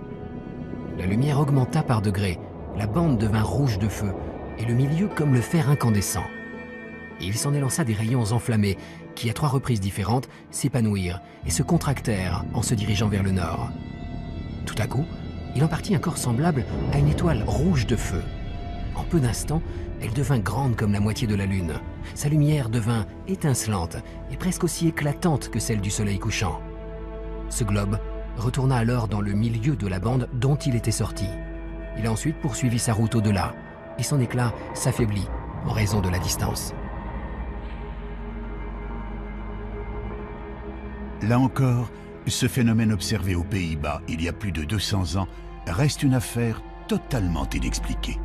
La lumière augmenta par degrés, la bande devint rouge de feu et le milieu comme le fer incandescent. Et il s'en élança des rayons enflammés qui, à 3 reprises différentes, s'épanouirent et se contractèrent en se dirigeant vers le nord. Tout à coup, il en partit un corps semblable à une étoile rouge de feu. En peu d'instants, elle devint grande comme la moitié de la Lune. Sa lumière devint étincelante et presque aussi éclatante que celle du soleil couchant. Ce globe retourna alors dans le milieu de la bande dont il était sorti. Il a ensuite poursuivi sa route au-delà, et son éclat s'affaiblit en raison de la distance. Là encore, ce phénomène observé aux Pays-Bas il y a plus de 200 ans reste une affaire totalement inexpliquée.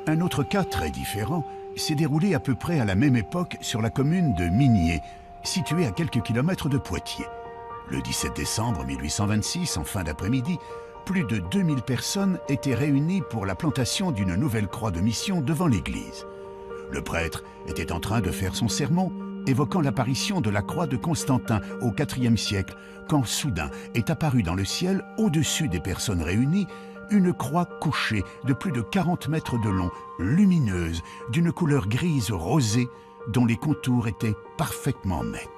Un autre cas très différent s'est déroulé à peu près à la même époque sur la commune de Migné, située à quelques kilomètres de Poitiers. Le 17 décembre 1826, en fin d'après-midi, plus de 2000 personnes étaient réunies pour la plantation d'une nouvelle croix de mission devant l'église. Le prêtre était en train de faire son sermon, évoquant l'apparition de la croix de Constantin au IVe siècle, quand soudain est apparue dans le ciel, au-dessus des personnes réunies, une croix couchée de plus de 40 mètres de long, lumineuse, d'une couleur grise rosée, dont les contours étaient parfaitement nets.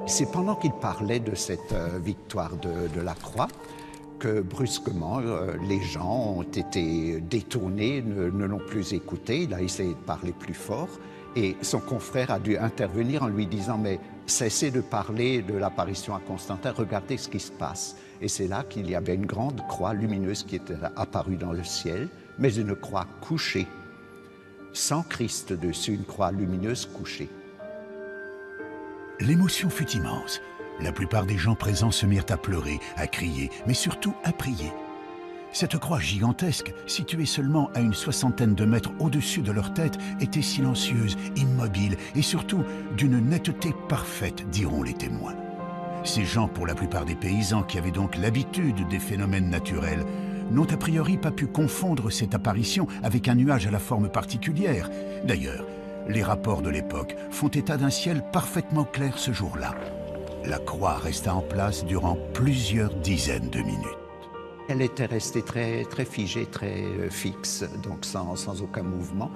C'est pendant qu'il parlait de cette victoire de la croix que brusquement les gens ont été détournés, ne l'ont plus écouté. Il a essayé de parler plus fort et son confrère a dû intervenir en lui disant « mais cessez de parler de l'apparition à Constantin, regardez ce qui se passe ». Et c'est là qu'il y avait une grande croix lumineuse qui était apparue dans le ciel, mais une croix couchée, sans Christ dessus, une croix lumineuse couchée. L'émotion fut immense. La plupart des gens présents se mirent à pleurer, à crier, mais surtout à prier. Cette croix gigantesque, située seulement à une 60aine de mètres au-dessus de leur tête, était silencieuse, immobile et surtout d'une netteté parfaite, diront les témoins. Ces gens, pour la plupart des paysans qui avaient donc l'habitude des phénomènes naturels, n'ont a priori pas pu confondre cette apparition avec un nuage à la forme particulière. D'ailleurs, les rapports de l'époque font état d'un ciel parfaitement clair ce jour-là. La croix resta en place durant plusieurs dizaines de minutes. Elle était restée très figée, très fixe, donc sans aucun mouvement.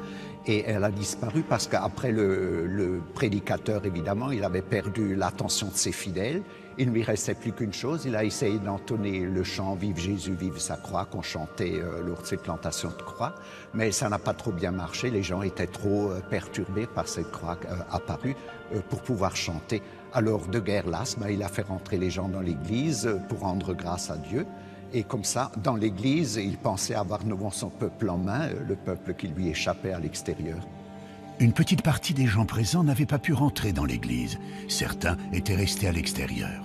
Et elle a disparu parce qu'après le prédicateur, évidemment, il avait perdu l'attention de ses fidèles. il ne lui restait plus qu'une chose, il a essayé d'entonner le chant « Vive Jésus, vive sa croix » qu'on chantait lors de ces plantations de croix, mais ça n'a pas trop bien marché, les gens étaient trop perturbés par cette croix apparue pour pouvoir chanter. Alors de guerre lasse, il a fait rentrer les gens dans l'église pour rendre grâce à Dieu. Et comme ça, dans l'église, il pensait avoir de nouveau son peuple en main, le peuple qui lui échappait à l'extérieur. Une petite partie des gens présents n'avaient pas pu rentrer dans l'église. Certains étaient restés à l'extérieur.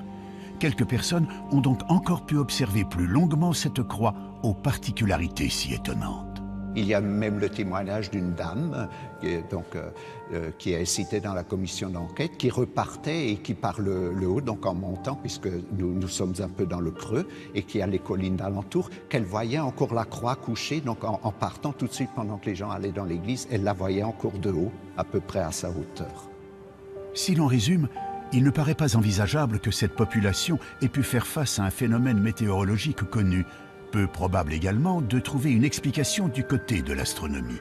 Quelques personnes ont donc encore pu observer plus longuement cette croix particularités si étonnantes. Il y a même le témoignage d'une dame qui est citée dans la commission d'enquête, qui repartait et qui par le haut, donc en montant, puisque nous sommes un peu dans le creux, et qui a les collines d'alentour, qu'elle voyait encore la croix couchée, donc en partant tout de suite pendant que les gens allaient dans l'église, elle la voyait encore de haut, à peu près à sa hauteur. Si l'on résume, il ne paraît pas envisageable que cette population ait pu faire face à un phénomène météorologique connu. Peu probable également de trouver une explication du côté de l'astronomie.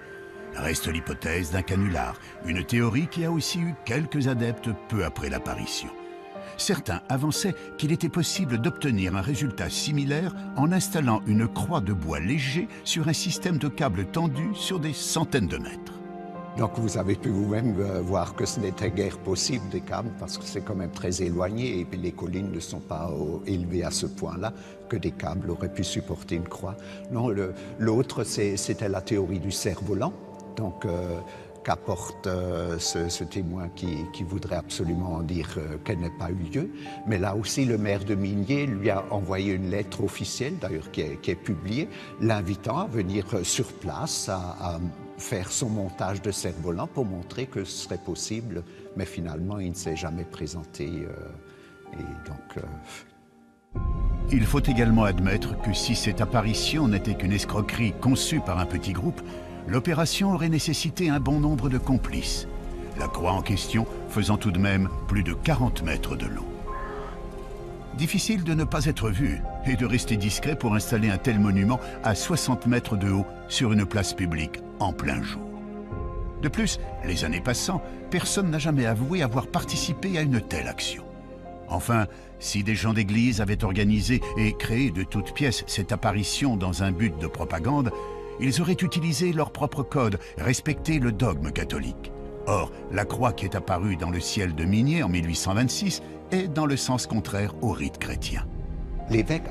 Reste l'hypothèse d'un canular, une théorie qui a aussi eu quelques adeptes peu après l'apparition. Certains avançaient qu'il était possible d'obtenir un résultat similaire en installant une croix de bois léger sur un système de câbles tendus sur des centaines de mètres. Donc vous avez pu vous-même voir que ce n'était guère possible des câbles parce que c'est quand même très éloigné et puis les collines ne sont pas élevées à ce point-là que des câbles auraient pu supporter une croix. Non, l'autre c'était la théorie du cerf-volant, donc qu'apporte ce témoin qui voudrait absolument dire qu'elle n'ait pas eu lieu. Mais là aussi, le maire de Migné lui a envoyé une lettre officielle, d'ailleurs qui est publiée, l'invitant à venir sur place, à faire son montage de cerf-volant pour montrer que ce serait possible. Mais finalement, il ne s'est jamais présenté. Il faut également admettre que si cette apparition n'était qu'une escroquerie conçue par un petit groupe, l'opération aurait nécessité un bon nombre de complices, la croix en question faisant tout de même plus de 40 mètres de long. Difficile de ne pas être vu et de rester discret pour installer un tel monument à 60 mètres de haut sur une place publique en plein jour. De plus, les années passant, personne n'a jamais avoué avoir participé à une telle action. Enfin, si des gens d'église avaient organisé et créé de toutes pièces cette apparition dans un but de propagande, ils auraient utilisé leur propre code, respecté le dogme catholique. Or, la croix qui est apparue dans le ciel de Migné en 1826 est dans le sens contraire au rite chrétien. L'évêque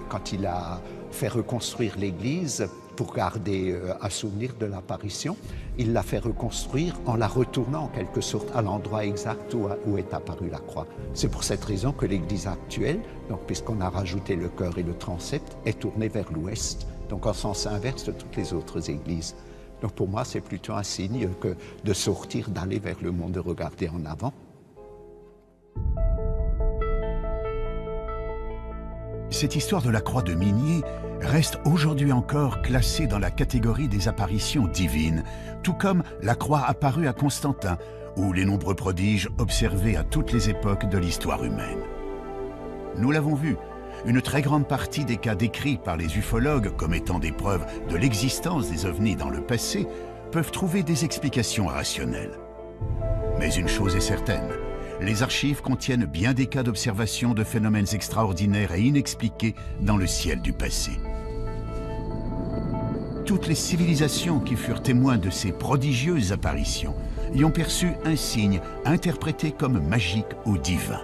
quand il a fait reconstruire l'église pour garder un souvenir de l'apparition, il l'a fait reconstruire en la retournant en quelque sorte à l'endroit exact où est apparue la croix. C'est pour cette raison que l'église actuelle, donc puisqu'on a rajouté le chœur et le transept, est tournée vers l'ouest, donc en sens inverse de toutes les autres églises. Donc pour moi, c'est plutôt un signe que de sortir, d'aller vers le monde, de regarder en avant. Cette histoire de la croix de Migné reste aujourd'hui encore classée dans la catégorie des apparitions divines, tout comme la croix apparue à Constantin, ou les nombreux prodiges observés à toutes les époques de l'histoire humaine. Nous l'avons vu, une très grande partie des cas décrits par les ufologues comme étant des preuves de l'existence des ovnis dans le passé peuvent trouver des explications rationnelles. Mais une chose est certaine, les archives contiennent bien des cas d'observation de phénomènes extraordinaires et inexpliqués dans le ciel du passé. Toutes les civilisations qui furent témoins de ces prodigieuses apparitions y ont perçu un signe interprété comme magique ou divin.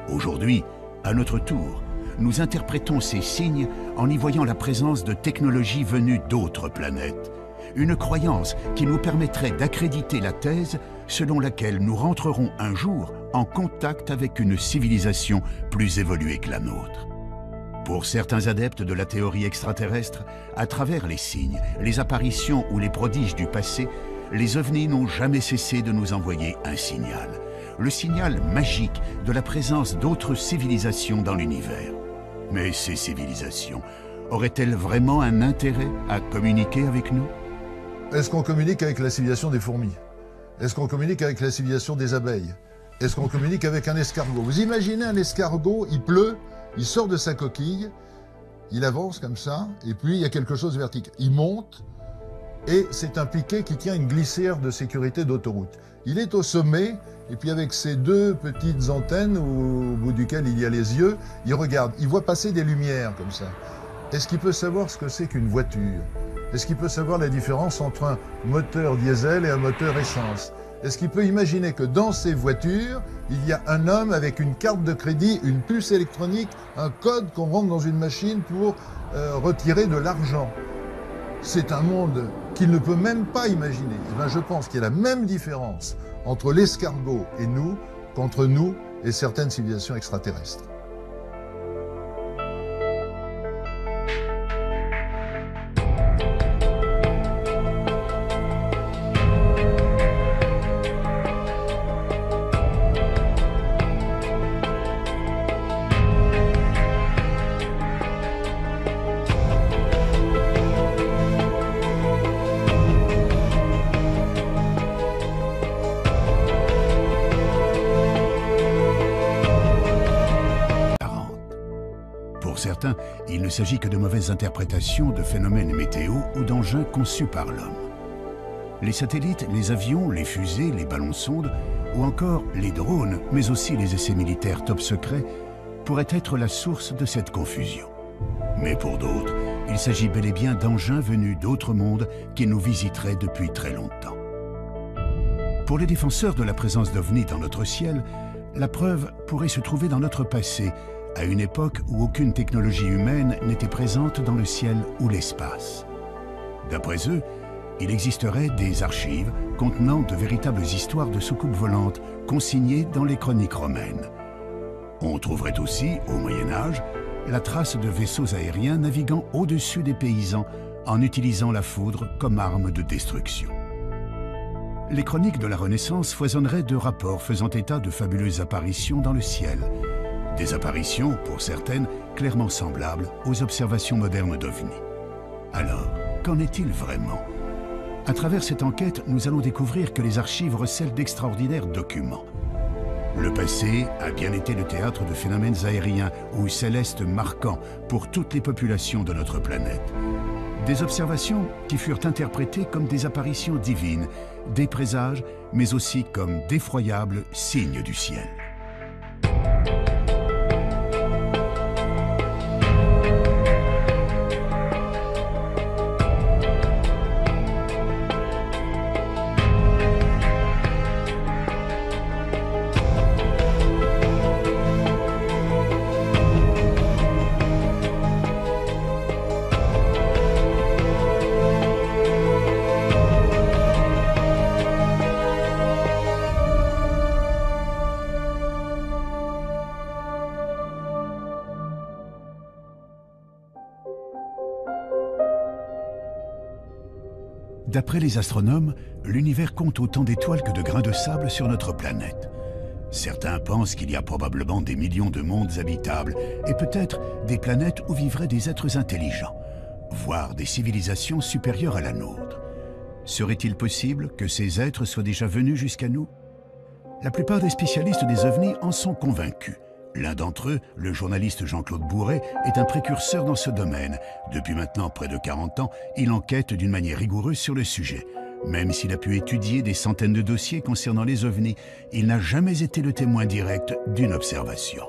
Aujourd'hui, à notre tour, nous interprétons ces signes en y voyant la présence de technologies venues d'autres planètes. Une croyance qui nous permettrait d'accréditer la thèse selon laquelle nous rentrerons un jour en contact avec une civilisation plus évoluée que la nôtre. Pour certains adeptes de la théorie extraterrestre, à travers les signes, les apparitions ou les prodiges du passé, les ovnis n'ont jamais cessé de nous envoyer un signal. Le signal magique de la présence d'autres civilisations dans l'univers. Mais ces civilisations auraient-elles vraiment un intérêt à communiquer avec nous? Est-ce qu'on communique avec la civilisation des fourmis? Est-ce qu'on communique avec la civilisation des abeilles? Est-ce qu'on communique avec un escargot? Vous imaginez un escargot, il pleut, il sort de sa coquille, il avance comme ça, et puis il y a quelque chose de vertical. Il monte, et c'est un piquet qui tient une glissière de sécurité d'autoroute. Il est au sommet, et puis avec ses deux petites antennes au bout duquel il y a les yeux, il regarde, il voit passer des lumières comme ça. Est-ce qu'il peut savoir ce que c'est qu'une voiture? Est-ce qu'il peut savoir la différence entre un moteur diesel et un moteur essence? Est-ce qu'il peut imaginer que dans ces voitures, il y a un homme avec une carte de crédit, une puce électronique, un code qu'on rentre dans une machine pour retirer de l'argent? C'est un monde qu'il ne peut même pas imaginer. Eh bien, je pense qu'il y a la même différence entre l'escargot et nous qu'entre nous et certaines civilisations extraterrestres. Il ne s'agit que de mauvaises interprétations de phénomènes météo ou d'engins conçus par l'homme. Les satellites, les avions, les fusées, les ballons-sondes ou encore les drones, mais aussi les essais militaires top secrets, pourraient être la source de cette confusion. Mais pour d'autres, il s'agit bel et bien d'engins venus d'autres mondes qui nous visiteraient depuis très longtemps. Pour les défenseurs de la présence d'OVNI dans notre ciel, la preuve pourrait se trouver dans notre passé, à une époque où aucune technologie humaine n'était présente dans le ciel ou l'espace. D'après eux, il existerait des archives contenant de véritables histoires de soucoupes volantes consignées dans les chroniques romaines. On trouverait aussi, au Moyen-Âge, la trace de vaisseaux aériens naviguant au-dessus des paysans en utilisant la foudre comme arme de destruction. Les chroniques de la Renaissance foisonneraient de rapports faisant état de fabuleuses apparitions dans le ciel. Des apparitions, pour certaines, clairement semblables aux observations modernes d'OVNI. Alors, qu'en est-il vraiment? À travers cette enquête, nous allons découvrir que les archives recèlent d'extraordinaires documents. Le passé a bien été le théâtre de phénomènes aériens ou célestes marquants pour toutes les populations de notre planète. Des observations qui furent interprétées comme des apparitions divines, des présages, mais aussi comme d'effroyables signes du ciel. D'après les astronomes, l'univers compte autant d'étoiles que de grains de sable sur notre planète. Certains pensent qu'il y a probablement des millions de mondes habitables et peut-être des planètes où vivraient des êtres intelligents, voire des civilisations supérieures à la nôtre. Serait-il possible que ces êtres soient déjà venus jusqu'à nous? La plupart des spécialistes des OVNI en sont convaincus. L'un d'entre eux, le journaliste Jean-Claude Bourret, est un précurseur dans ce domaine. Depuis maintenant près de 40 ans, il enquête d'une manière rigoureuse sur le sujet. Même s'il a pu étudier des centaines de dossiers concernant les OVNI, il n'a jamais été le témoin direct d'une observation.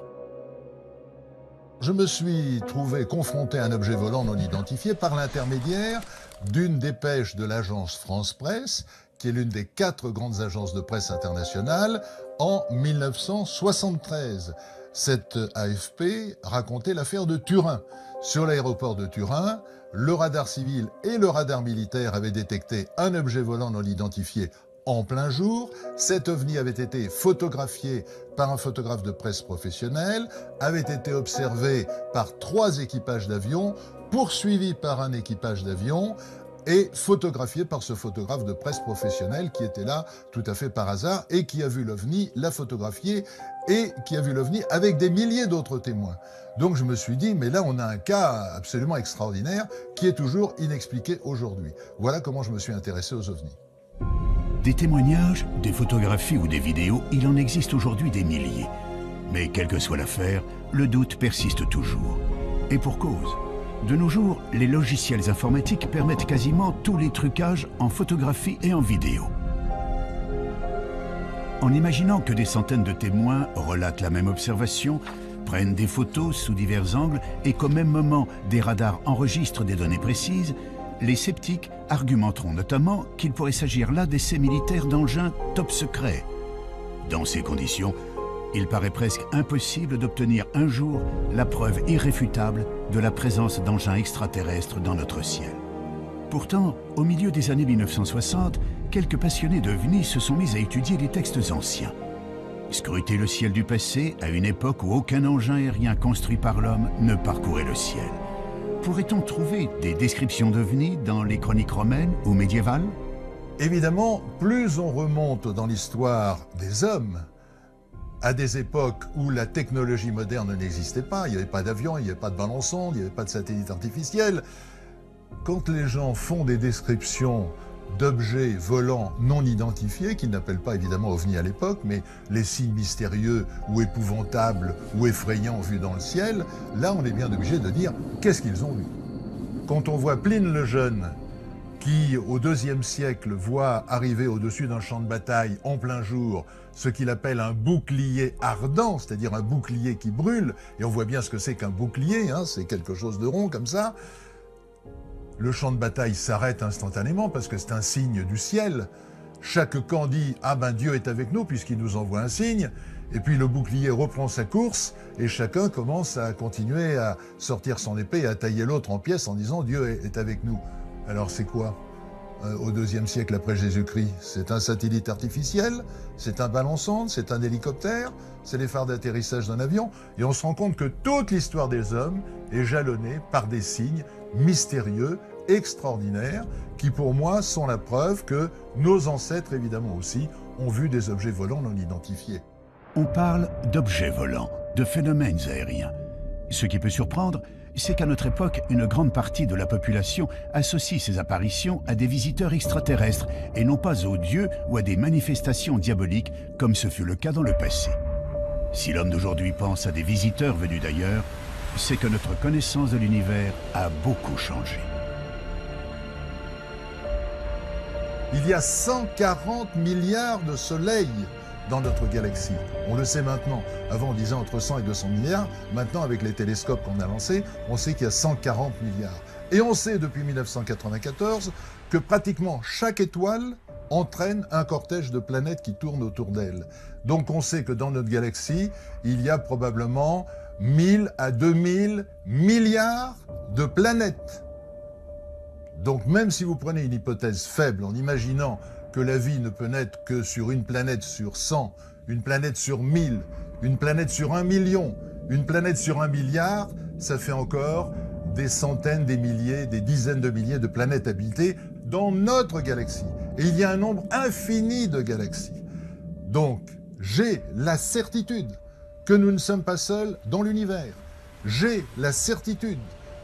Je me suis trouvé confronté à un objet volant non identifié par l'intermédiaire d'une dépêche de l'agence France Presse, qui est l'une des 4 grandes agences de presse internationales, en 1973. Cette AFP racontait l'affaire de Turin. Sur l'aéroport de Turin, le radar civil et le radar militaire avaient détecté un objet volant non identifié en plein jour. Cet OVNI avait été photographié par un photographe de presse professionnel, avait été observé par 3 équipages d'avions, poursuivi par un équipage d'avion, et photographié par ce photographe de presse professionnel qui était là tout à fait par hasard et qui a vu l'OVNI, l'a photographié et qui a vu l'OVNI avec des milliers d'autres témoins. Donc je me suis dit, mais là on a un cas absolument extraordinaire qui est toujours inexpliqué aujourd'hui. Voilà comment je me suis intéressé aux OVNI. Des témoignages, des photographies ou des vidéos, il en existe aujourd'hui des milliers. Mais quelle que soit l'affaire, le doute persiste toujours. Et pour cause. De nos jours, les logiciels informatiques permettent quasiment tous les trucages en photographie et en vidéo. En imaginant que des centaines de témoins relatent la même observation, prennent des photos sous divers angles et qu'au même moment, des radars enregistrent des données précises, les sceptiques argumenteront notamment qu'il pourrait s'agir là d'essais militaires d'engins top secrets. Dans ces conditions, il paraît presque impossible d'obtenir un jour la preuve irréfutable de la présence d'engins extraterrestres dans notre ciel. Pourtant, au milieu des années 1960, quelques passionnés d'OVNI se sont mis à étudier les textes anciens. Scruter le ciel du passé à une époque où aucun engin aérien construit par l'homme ne parcourait le ciel. Pourrait-on trouver des descriptions d'OVNI dans les chroniques romaines ou médiévales? Évidemment, plus on remonte dans l'histoire des hommes, à des époques où la technologie moderne n'existait pas, il n'y avait pas d'avion, il n'y avait pas de ballon-sonde, il n'y avait pas de satellite artificiel. Quand les gens font des descriptions d'objets volants non identifiés, qu'ils n'appellent pas évidemment ovnis à l'époque, mais les signes mystérieux ou épouvantables ou effrayants vus dans le ciel, là on est bien obligé de dire qu'est-ce qu'ils ont vu. Quand on voit Pline le Jeune, qui au IIe siècle voit arriver au-dessus d'un champ de bataille en plein jour ce qu'il appelle un bouclier ardent, c'est-à-dire un bouclier qui brûle, et on voit bien ce que c'est qu'un bouclier, hein, c'est quelque chose de rond comme ça. Le champ de bataille s'arrête instantanément parce que c'est un signe du ciel. Chaque camp dit « Ah ben Dieu est avec nous puisqu'il nous envoie un signe ». Et puis le bouclier reprend sa course et chacun commence à continuer à sortir son épée et à tailler l'autre en pièces en disant « Dieu est avec nous ». Alors c'est quoi au IIe siècle après Jésus-Christ? C'est un satellite artificiel, c'est un ballon-sonde, c'est un hélicoptère, c'est les phares d'atterrissage d'un avion. Et on se rend compte que toute l'histoire des hommes est jalonnée par des signes mystérieux, extraordinaires, qui pour moi sont la preuve que nos ancêtres, évidemment aussi, ont vu des objets volants non identifiés. On parle d'objets volants, de phénomènes aériens. Ce qui peut surprendre, c'est qu'à notre époque, une grande partie de la population associe ces apparitions à des visiteurs extraterrestres et non pas aux dieux ou à des manifestations diaboliques comme ce fut le cas dans le passé. Si l'homme d'aujourd'hui pense à des visiteurs venus d'ailleurs, c'est que notre connaissance de l'univers a beaucoup changé. Il y a 140 milliards de soleils dans notre galaxie. On le sait maintenant. Avant, on disait entre 100 et 200 milliards. Maintenant, avec les télescopes qu'on a lancés, on sait qu'il y a 140 milliards. Et on sait depuis 1994 que pratiquement chaque étoile entraîne un cortège de planètes qui tournent autour d'elle. Donc on sait que dans notre galaxie, il y a probablement 1000 à 2000 milliards de planètes. Donc même si vous prenez une hypothèse faible en imaginant que la vie ne peut naître que sur une planète sur 100, une planète sur 1000, une planète sur 1 million, une planète sur 1 milliard, ça fait encore des centaines, des milliers, des dizaines de milliers de planètes habitées dans notre galaxie. Et il y a un nombre infini de galaxies. Donc, j'ai la certitude que nous ne sommes pas seuls dans l'univers. J'ai la certitude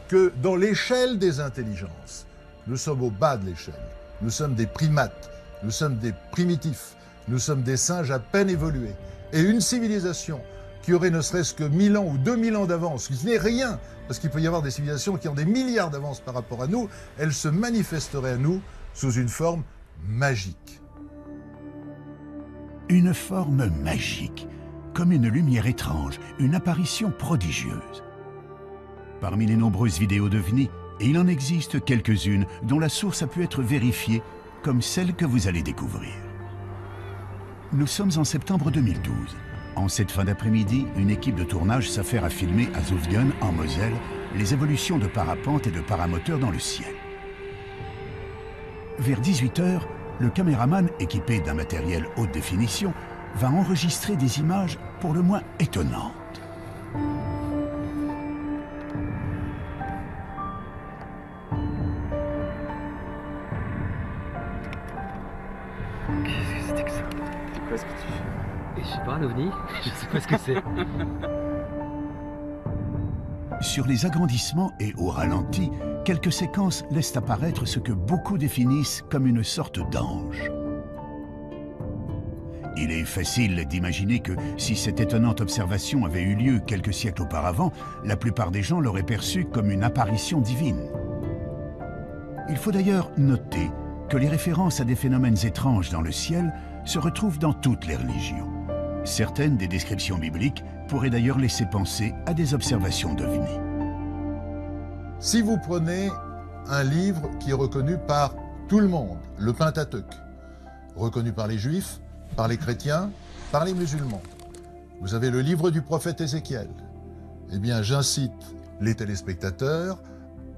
que dans l'échelle des intelligences, nous sommes au bas de l'échelle. Nous sommes des primates, nous sommes des primitifs, nous sommes des singes à peine évolués. Et une civilisation qui aurait ne serait-ce que 1000 ans ou 2000 ans d'avance, ce qui n'est rien, parce qu'il peut y avoir des civilisations qui ont des milliards d'avance par rapport à nous, elle se manifesterait à nous sous une forme magique. Une forme magique, comme une lumière étrange, une apparition prodigieuse. Parmi les nombreuses vidéos d'OVNI, et il en existe quelques-unes dont la source a pu être vérifiée, comme celle que vous allez découvrir. Nous sommes en septembre 2012. En cette fin d'après-midi, une équipe de tournage s'affaire à filmer à Zutphen, en Moselle, les évolutions de parapente et de paramoteurs dans le ciel. Vers 18 h, le caméraman, équipé d'un matériel haute définition, va enregistrer des images pour le moins étonnantes. Qu'est-ce que c'était que ça? C'est quoi ce que tu fais? Et je sais pas, un ovni? Je sais pas ce que c'est. Sur les agrandissements et au ralenti, quelques séquences laissent apparaître ce que beaucoup définissent comme une sorte d'ange. Il est facile d'imaginer que si cette étonnante observation avait eu lieu quelques siècles auparavant, la plupart des gens l'auraient perçue comme une apparition divine. Il faut d'ailleurs noter que les références à des phénomènes étranges dans le ciel se retrouvent dans toutes les religions. Certaines des descriptions bibliques pourraient d'ailleurs laisser penser à des observations d'ovnis. Si vous prenez un livre qui est reconnu par tout le monde, le Pentateuque, reconnu par les Juifs, par les chrétiens, par les musulmans. Vous avez le livre du prophète Ézéchiel. Eh bien, j'incite les téléspectateurs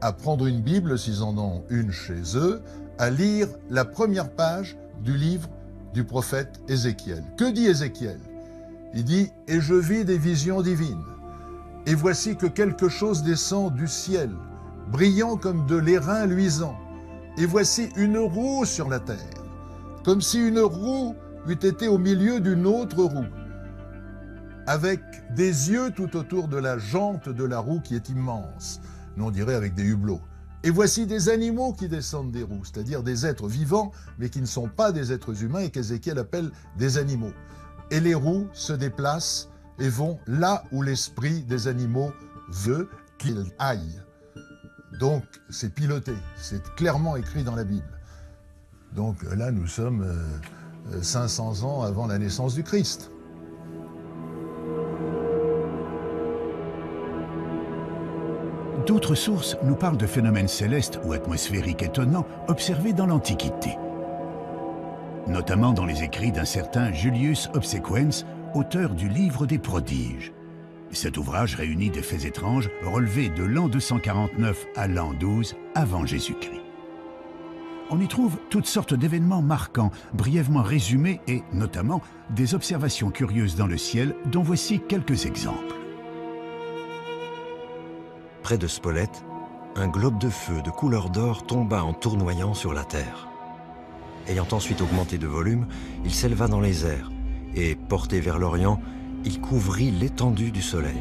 à prendre une Bible, s'ils en ont une chez eux, à lire la première page du livre du prophète Ézéchiel. Que dit Ézéchiel? Il dit « Et je vis des visions divines, et voici que quelque chose descend du ciel, brillant comme de l'airain luisant, et voici une roue sur la terre, comme si une roue eût été au milieu d'une autre roue, avec des yeux tout autour de la jante de la roue qui est immense, nous on dirait avec des hublots. Et voici des animaux qui descendent des roues, c'est-à-dire des êtres vivants, mais qui ne sont pas des êtres humains et qu'Ézéchiel appelle des animaux. Et les roues se déplacent et vont là où l'esprit des animaux veut qu'ils aillent. Donc c'est piloté, c'est clairement écrit dans la Bible. Donc là nous sommes 500 ans avant la naissance du Christ. D'autres sources nous parlent de phénomènes célestes ou atmosphériques étonnants observés dans l'Antiquité, notamment dans les écrits d'un certain Julius Obsequens, auteur du Livre des Prodiges. Cet ouvrage réunit des faits étranges relevés de l'an 249 à l'an 12 avant Jésus-Christ. On y trouve toutes sortes d'événements marquants, brièvement résumés et, notamment, des observations curieuses dans le ciel dont voici quelques exemples. Près de Spolète, un globe de feu de couleur d'or tomba en tournoyant sur la terre. Ayant ensuite augmenté de volume, il s'éleva dans les airs et, porté vers l'Orient, il couvrit l'étendue du soleil.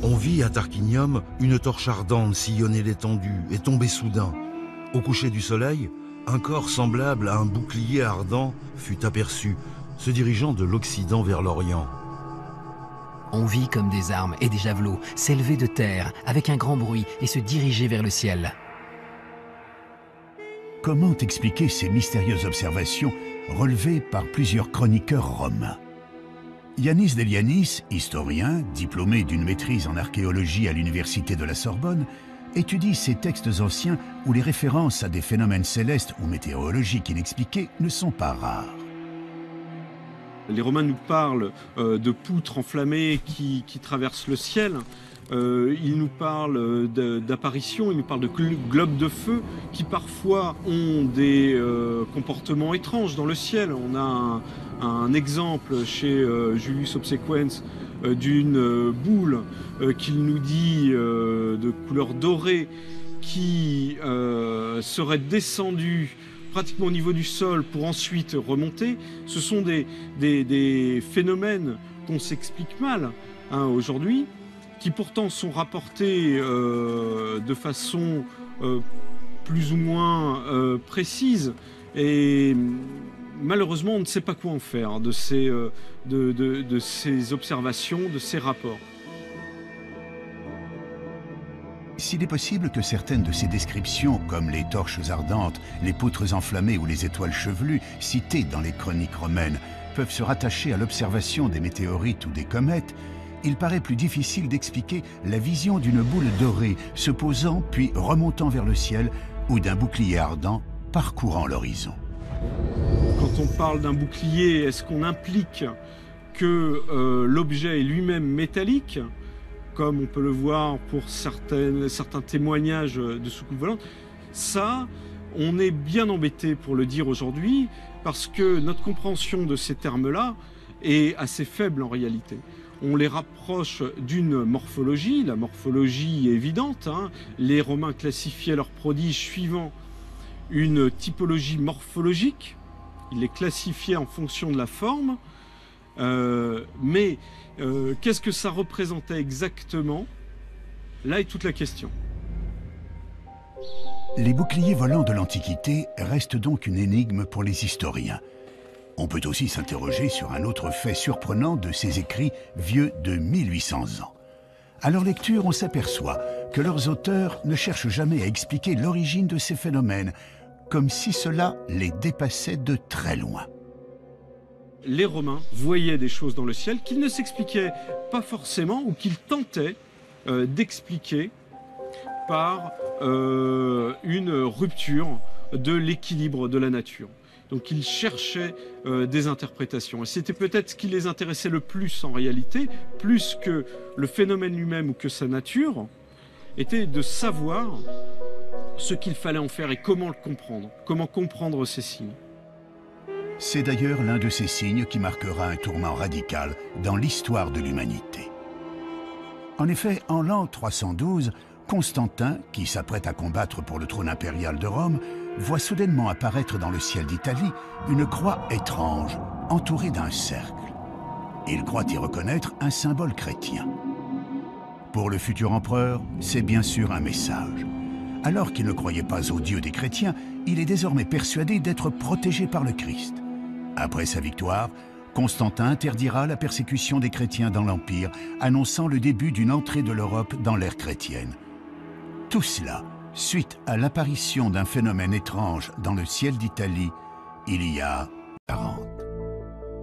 On vit à Tarquinium une torche ardente sillonner l'étendue et tomber soudain. Au coucher du soleil, un corps semblable à un bouclier ardent fut aperçu, se dirigeant de l'Occident vers l'Orient. On vit comme des armes et des javelots s'élever de terre avec un grand bruit et se diriger vers le ciel. Comment expliquer ces mystérieuses observations relevées par plusieurs chroniqueurs romains? Yannis Delianis, historien, diplômé d'une maîtrise en archéologie à l'université de la Sorbonne, étudie ces textes anciens où les références à des phénomènes célestes ou météorologiques inexpliqués ne sont pas rares. Les Romains nous parlent de poutres enflammées qui traversent le ciel. Ils nous parlent d'apparitions, ils nous parlent de globes de feu qui parfois ont des comportements étranges dans le ciel. On a un exemple chez Julius Obsequens d'une boule qu'il nous dit de couleur dorée qui serait descendue pratiquement au niveau du sol pour ensuite remonter. Ce sont des phénomènes qu'on s'explique mal aujourd'hui, qui pourtant sont rapportés de façon plus ou moins précise. Et malheureusement, on ne sait pas quoi en faire de ces observations, de ces rapports. S'il est possible que certaines de ces descriptions, comme les torches ardentes, les poutres enflammées ou les étoiles chevelues, citées dans les chroniques romaines, peuvent se rattacher à l'observation des météorites ou des comètes, il paraît plus difficile d'expliquer la vision d'une boule dorée se posant puis remontant vers le ciel ou d'un bouclier ardent parcourant l'horizon. Quand on parle d'un bouclier, est-ce qu'on implique que l'objet est lui-même métallique, comme on peut le voir pour certains témoignages de soucoupes volantes? Ça, on est bien embêté pour le dire aujourd'hui, parce que notre compréhension de ces termes-là est assez faible en réalité. On les rapproche d'une morphologie, la morphologie est évidente, hein. Les Romains classifiaient leurs prodiges suivant une typologie morphologique, ils les classifiaient en fonction de la forme, mais qu'est-ce que ça représentait exactement? Là est toute la question. Les boucliers volants de l'Antiquité restent donc une énigme pour les historiens. On peut aussi s'interroger sur un autre fait surprenant de ces écrits vieux de 1800 ans. À leur lecture, on s'aperçoit que leurs auteurs ne cherchent jamais à expliquer l'origine de ces phénomènes, comme si cela les dépassait de très loin. Les Romains voyaient des choses dans le ciel qu'ils ne s'expliquaient pas forcément ou qu'ils tentaient d'expliquer par une rupture de l'équilibre de la nature. Donc ils cherchaient des interprétations. Et c'était peut-être ce qui les intéressait le plus en réalité, plus que le phénomène lui-même ou que sa nature, était de savoir ce qu'il fallait en faire et comment le comprendre, comment comprendre ces signes. C'est d'ailleurs l'un de ces signes qui marquera un tournant radical dans l'histoire de l'humanité. En effet, en l'an 312, Constantin, qui s'apprête à combattre pour le trône impérial de Rome, voit soudainement apparaître dans le ciel d'Italie une croix étrange, entourée d'un cercle. Il croit y reconnaître un symbole chrétien. Pour le futur empereur, c'est bien sûr un message. Alors qu'il ne croyait pas au Dieu des chrétiens, il est désormais persuadé d'être protégé par le Christ. Après sa victoire, Constantin interdira la persécution des chrétiens dans l'Empire, annonçant le début d'une entrée de l'Europe dans l'ère chrétienne. Tout cela suite à l'apparition d'un phénomène étrange dans le ciel d'Italie il y a 40.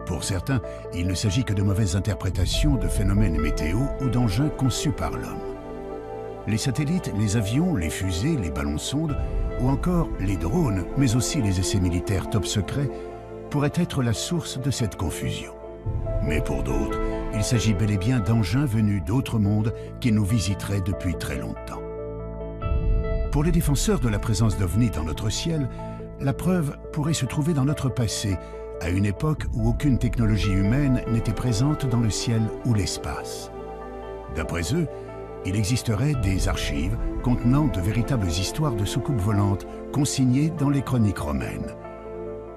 Pour certains, il ne s'agit que de mauvaises interprétations de phénomènes météo ou d'engins conçus par l'homme. Les satellites, les avions, les fusées, les ballons-sondes ou encore les drones, mais aussi les essais militaires top secrets, pourraient être la source de cette confusion. Mais pour d'autres, il s'agit bel et bien d'engins venus d'autres mondes qui nous visiteraient depuis très longtemps. Pour les défenseurs de la présence d'OVNI dans notre ciel, la preuve pourrait se trouver dans notre passé, à une époque où aucune technologie humaine n'était présente dans le ciel ou l'espace. D'après eux, il existerait des archives contenant de véritables histoires de soucoupes volantes consignées dans les chroniques romaines.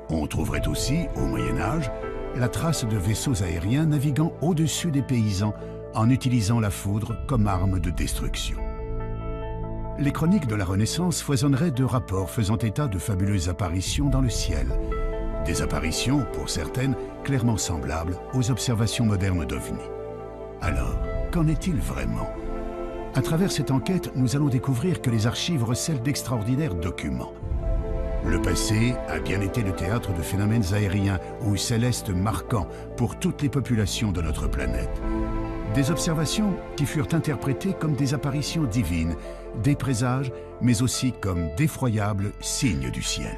On trouverait aussi, au Moyen-Âge, la trace de vaisseaux aériens naviguant au-dessus des paysans en utilisant la foudre comme arme de destruction. Les chroniques de la Renaissance foisonneraient de rapports faisant état de fabuleuses apparitions dans le ciel. Des apparitions, pour certaines, clairement semblables aux observations modernes d'OVNI. Alors, qu'en est-il vraiment ? À travers cette enquête, nous allons découvrir que les archives recèlent d'extraordinaires documents. Le passé a bien été le théâtre de phénomènes aériens ou célestes marquants pour toutes les populations de notre planète. Des observations qui furent interprétées comme des apparitions divines, des présages, mais aussi comme d'effroyables signes du ciel.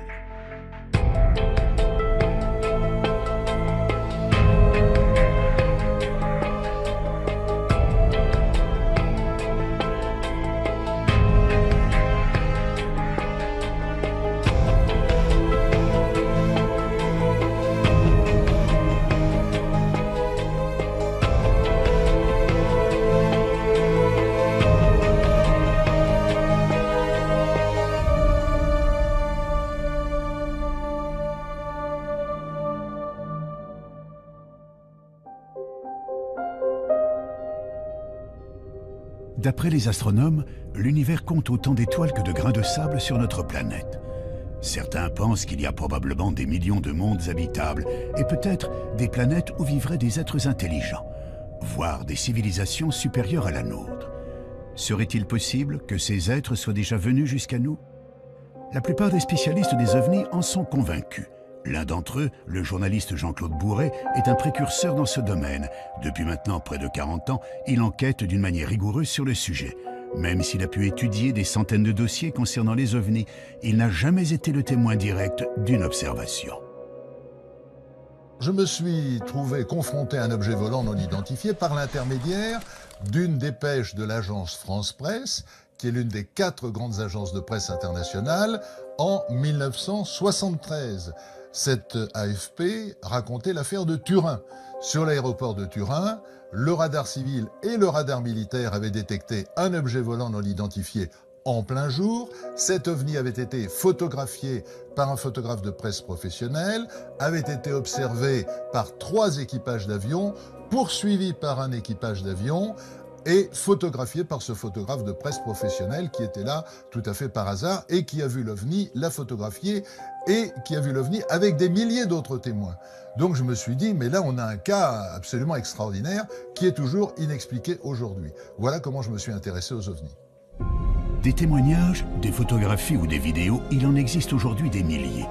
D'après les astronomes, l'univers compte autant d'étoiles que de grains de sable sur notre planète. Certains pensent qu'il y a probablement des millions de mondes habitables et peut-être des planètes où vivraient des êtres intelligents, voire des civilisations supérieures à la nôtre. Serait-il possible que ces êtres soient déjà venus jusqu'à nous? La plupart des spécialistes des ovnis en sont convaincus. L'un d'entre eux, le journaliste Jean-Claude Bourret, est un précurseur dans ce domaine. Depuis maintenant près de 40 ans, il enquête d'une manière rigoureuse sur le sujet. Même s'il a pu étudier des centaines de dossiers concernant les ovnis, il n'a jamais été le témoin direct d'une observation. Je me suis trouvé confronté à un objet volant non identifié par l'intermédiaire d'une dépêche de l'agence France Presse, qui est l'une des 4 grandes agences de presse internationales, en 1973. Cette AFP racontait l'affaire de Turin. Sur l'aéroport de Turin, le radar civil et le radar militaire avaient détecté un objet volant non identifié en plein jour. Cet ovni avait été photographié par un photographe de presse professionnel, avait été observé par 3 équipages d'avions, poursuivi par un équipage d'avion, et photographié par ce photographe de presse professionnel qui était là tout à fait par hasard et qui a vu l'OVNI, l'a photographié et qui a vu l'OVNI avec des milliers d'autres témoins. Donc je me suis dit, mais là on a un cas absolument extraordinaire qui est toujours inexpliqué aujourd'hui. Voilà comment je me suis intéressé aux OVNI. Des témoignages, des photographies ou des vidéos, il en existe aujourd'hui des milliers.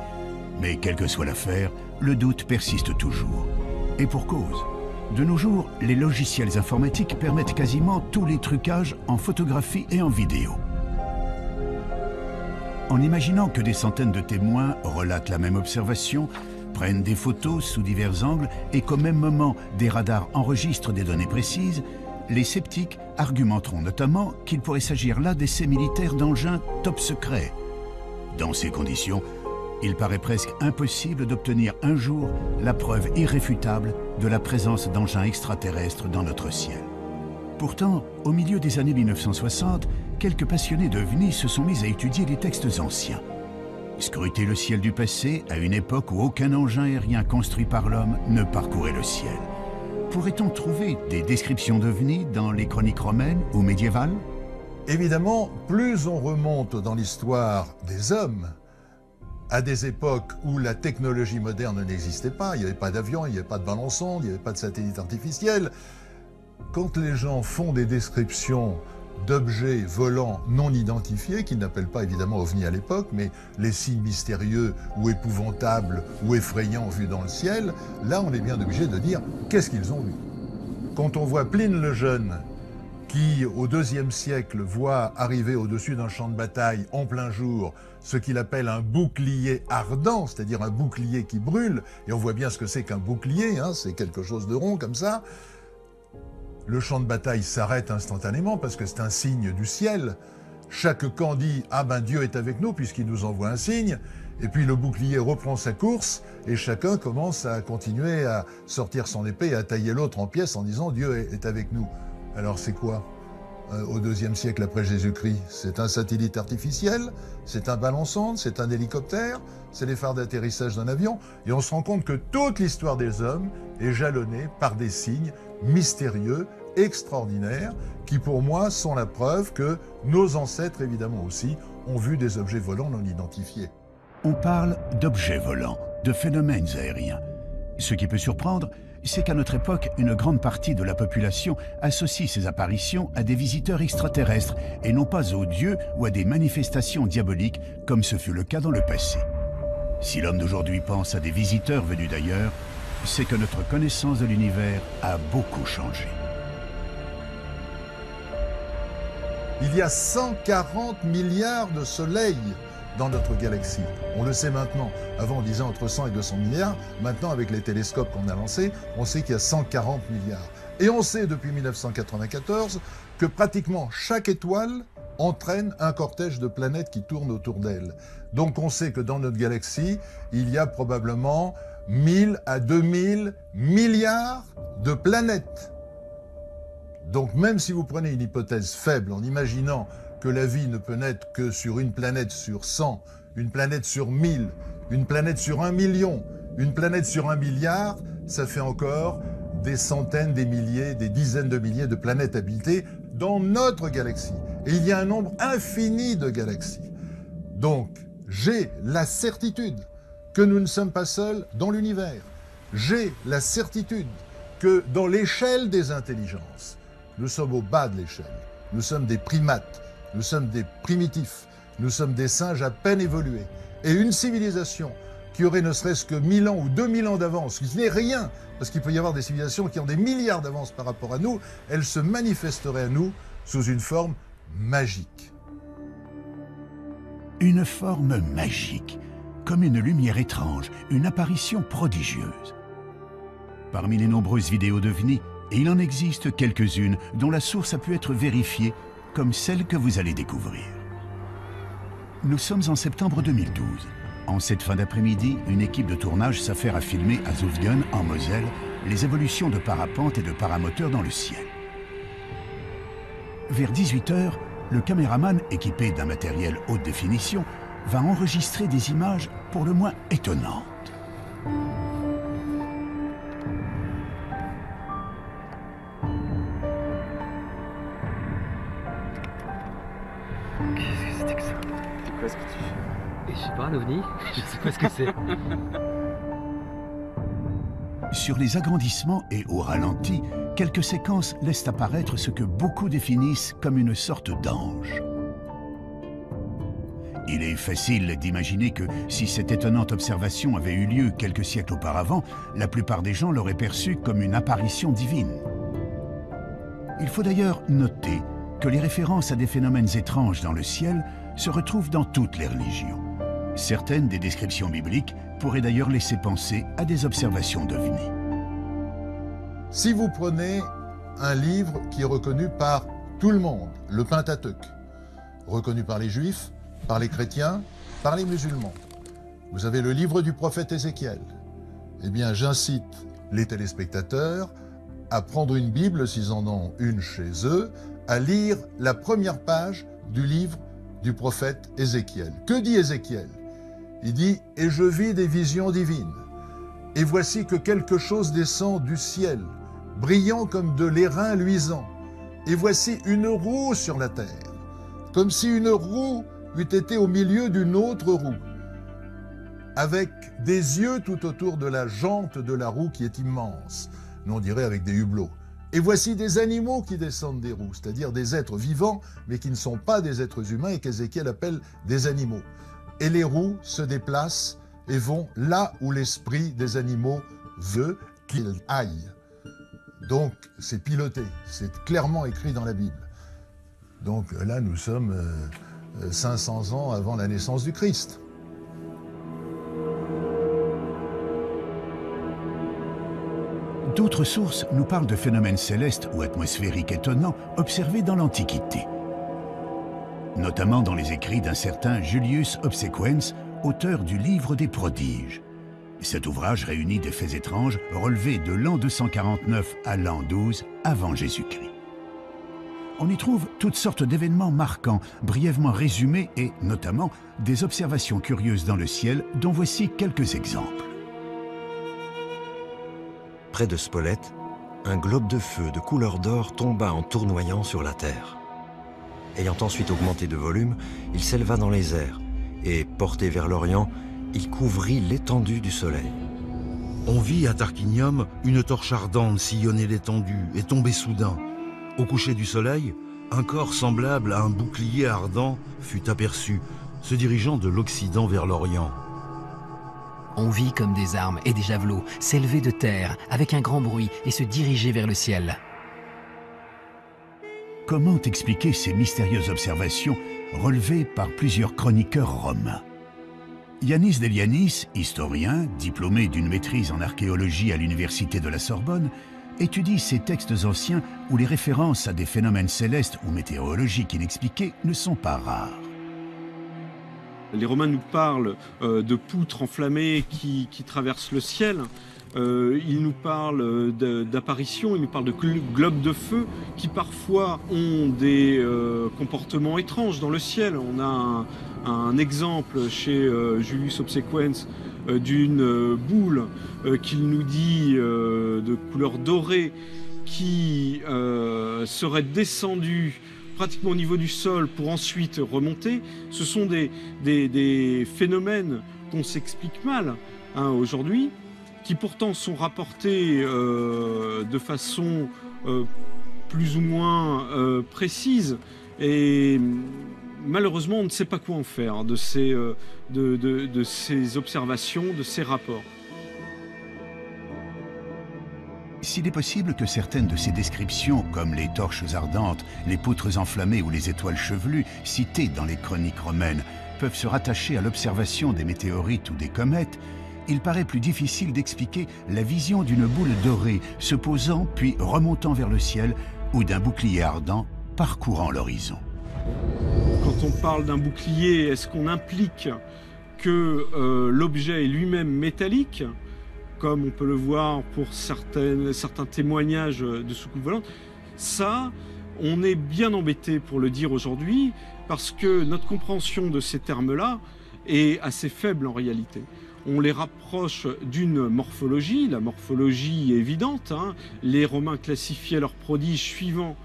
Mais quelle que soit l'affaire, le doute persiste toujours. Et pour cause. De nos jours, les logiciels informatiques permettent quasiment tous les trucages en photographie et en vidéo. En imaginant que des centaines de témoins relatent la même observation, prennent des photos sous divers angles et qu'au même moment, des radars enregistrent des données précises, les sceptiques argumenteront notamment qu'il pourrait s'agir là d'essais militaires d'engins top secrets. Dans ces conditions, il paraît presque impossible d'obtenir un jour la preuve irréfutable de la présence d'engins extraterrestres dans notre ciel. Pourtant, au milieu des années 1960, quelques passionnés d'OVNI se sont mis à étudier les textes anciens. Scruter le ciel du passé à une époque où aucun engin aérien construit par l'homme ne parcourait le ciel. Pourrait-on trouver des descriptions d'OVNI dans les chroniques romaines ou médiévales? Évidemment, plus on remonte dans l'histoire des hommes, à des époques où la technologie moderne n'existait pas, il n'y avait pas d'avion, il n'y avait pas de ballon-sonde, il n'y avait pas de satellite artificiel. Quand les gens font des descriptions d'objets volants non identifiés, qu'ils n'appellent pas évidemment OVNI à l'époque, mais les signes mystérieux ou épouvantables ou effrayants vus dans le ciel, là on est bien obligé de dire qu'est-ce qu'ils ont vu. Quand on voit Pline le Jeune, qui au IIe siècle voit arriver au-dessus d'un champ de bataille en plein jour ce qu'il appelle un bouclier ardent, c'est-à-dire un bouclier qui brûle, et on voit bien ce que c'est qu'un bouclier, hein, c'est quelque chose de rond comme ça. Le champ de bataille s'arrête instantanément parce que c'est un signe du ciel. Chaque camp dit « Ah ben Dieu est avec nous puisqu'il nous envoie un signe », et puis le bouclier reprend sa course et chacun commence à continuer à sortir son épée et à tailler l'autre en pièces en disant « Dieu est avec nous ». Alors c'est quoi au IIe siècle après Jésus-Christ? C'est un satellite artificiel? C'est un ballon-sonde? C'est un hélicoptère? C'est les phares d'atterrissage d'un avion? Et on se rend compte que toute l'histoire des hommes est jalonnée par des signes mystérieux, extraordinaires, qui pour moi sont la preuve que nos ancêtres, évidemment aussi, ont vu des objets volants non identifiés. On parle d'objets volants, de phénomènes aériens. Ce qui peut surprendre, c'est qu'à notre époque, une grande partie de la population associe ces apparitions à des visiteurs extraterrestres et non pas aux dieux ou à des manifestations diaboliques comme ce fut le cas dans le passé. Si l'homme d'aujourd'hui pense à des visiteurs venus d'ailleurs, c'est que notre connaissance de l'univers a beaucoup changé. Il y a 140 milliards de soleils dans notre galaxie. On le sait maintenant. Avant, on disait entre 100 et 200 milliards. Maintenant, avec les télescopes qu'on a lancés, on sait qu'il y a 140 milliards. Et on sait depuis 1994 que pratiquement chaque étoile entraîne un cortège de planètes qui tournent autour d'elle. Donc on sait que dans notre galaxie, il y a probablement 1000 à 2000 milliards de planètes. Donc même si vous prenez une hypothèse faible en imaginant que la vie ne peut naître que sur une planète sur 100, une planète sur 1000, une planète sur 1 million, une planète sur 1 milliard, ça fait encore des centaines, des milliers, des dizaines de milliers de planètes habitées dans notre galaxie. Et il y a un nombre infini de galaxies. Donc, j'ai la certitude que nous ne sommes pas seuls dans l'univers. J'ai la certitude que dans l'échelle des intelligences, nous sommes au bas de l'échelle. Nous sommes des primates. Nous sommes des primitifs, nous sommes des singes à peine évolués. Et une civilisation qui aurait ne serait-ce que 1000 ans ou 2000 ans d'avance, qui n'est rien, parce qu'il peut y avoir des civilisations qui ont des milliards d'avance par rapport à nous, elle se manifesterait à nous sous une forme magique. Une forme magique, comme une lumière étrange, une apparition prodigieuse. Parmi les nombreuses vidéos d'OVNI, il en existe quelques-unes dont la source a pu être vérifiée, comme celle que vous allez découvrir. Nous sommes en septembre 2012. En cette fin d'après-midi, une équipe de tournage s'affaire à filmer à Zofingen, en Moselle, les évolutions de parapente et de paramoteurs dans le ciel. Vers 18 h, le caméraman, équipé d'un matériel haute définition, va enregistrer des images pour le moins étonnantes. quoi ce que tu fais? Et je sais pas, un ovni? Je sais pas ce que c'est. Sur les agrandissements et au ralenti, quelques séquences laissent apparaître ce que beaucoup définissent comme une sorte d'ange. Il est facile d'imaginer que si cette étonnante observation avait eu lieu quelques siècles auparavant, la plupart des gens l'auraient perçue comme une apparition divine. Il faut d'ailleurs noter que les références à des phénomènes étranges dans le ciel se retrouvent dans toutes les religions. Certaines des descriptions bibliques pourraient d'ailleurs laisser penser à des observations d'ovnis. Si vous prenez un livre qui est reconnu par tout le monde, le Pentateuque, reconnu par les Juifs, par les chrétiens, par les musulmans, vous avez le livre du prophète Ézéchiel. Eh bien, j'incite les téléspectateurs à prendre une Bible, s'ils en ont une chez eux, à lire la première page du livre du prophète Ézéchiel. Que dit Ézéchiel? Il dit « Et je vis des visions divines, et voici que quelque chose descend du ciel, brillant comme de l'airain luisant, et voici une roue sur la terre, comme si une roue eût été au milieu d'une autre roue, avec des yeux tout autour de la jante de la roue qui est immense, nous on dirait avec des hublots. Et voici des animaux qui descendent des roues, c'est-à-dire des êtres vivants, mais qui ne sont pas des êtres humains et qu'Ézéchiel appelle des animaux. Et les roues se déplacent et vont là où l'esprit des animaux veut qu'ils aillent. Donc c'est piloté, c'est clairement écrit dans la Bible. Donc là nous sommes 500 ans avant la naissance du Christ. D'autres sources nous parlent de phénomènes célestes ou atmosphériques étonnants observés dans l'Antiquité, notamment dans les écrits d'un certain Julius Obsequens, auteur du Livre des Prodiges. Cet ouvrage réunit des faits étranges relevés de l'an 249 à l'an 12 avant Jésus-Christ. On y trouve toutes sortes d'événements marquants, brièvement résumés et, notamment, des observations curieuses dans le ciel dont voici quelques exemples. Près de Spolète, un globe de feu de couleur d'or tomba en tournoyant sur la terre. Ayant ensuite augmenté de volume, il s'éleva dans les airs et, porté vers l'Orient, il couvrit l'étendue du soleil. On vit à Tarquinium une torche ardente sillonner l'étendue et tomber soudain. Au coucher du soleil, un corps semblable à un bouclier ardent fut aperçu, se dirigeant de l'Occident vers l'Orient. On vit comme des armes et des javelots s'élever de terre avec un grand bruit et se diriger vers le ciel. Comment expliquer ces mystérieuses observations relevées par plusieurs chroniqueurs romains? Yannis Delianis, historien, diplômé d'une maîtrise en archéologie à l'université de la Sorbonne, étudie ces textes anciens où les références à des phénomènes célestes ou météorologiques inexpliqués ne sont pas rares. Les Romains nous parlent de poutres enflammées qui traversent le ciel. Ils nous parlent d'apparitions, ils nous parlent de globes de feu qui parfois ont des comportements étranges dans le ciel. On a un exemple chez Julius Obsequens d'une boule qu'il nous dit de couleur dorée qui serait descendue pratiquement au niveau du sol pour ensuite remonter. Ce sont des phénomènes qu'on s'explique mal aujourd'hui, qui pourtant sont rapportés de façon plus ou moins précise. Et malheureusement, on ne sait pas quoi en faire de ces observations, de ces rapports. S'il est possible que certaines de ces descriptions, comme les torches ardentes, les poutres enflammées ou les étoiles chevelues, citées dans les chroniques romaines, peuvent se rattacher à l'observation des météorites ou des comètes, il paraît plus difficile d'expliquer la vision d'une boule dorée se posant puis remontant vers le ciel ou d'un bouclier ardent parcourant l'horizon. Quand on parle d'un bouclier, est-ce qu'on implique que l'objet est lui-même métallique, comme on peut le voir pour certains témoignages de soucoupes volantes? Ça, on est bien embêté pour le dire aujourd'hui, parce que notre compréhension de ces termes-là est assez faible en réalité. On les rapproche d'une morphologie, la morphologie est évidente, Les Romains classifiaient leurs prodiges suivant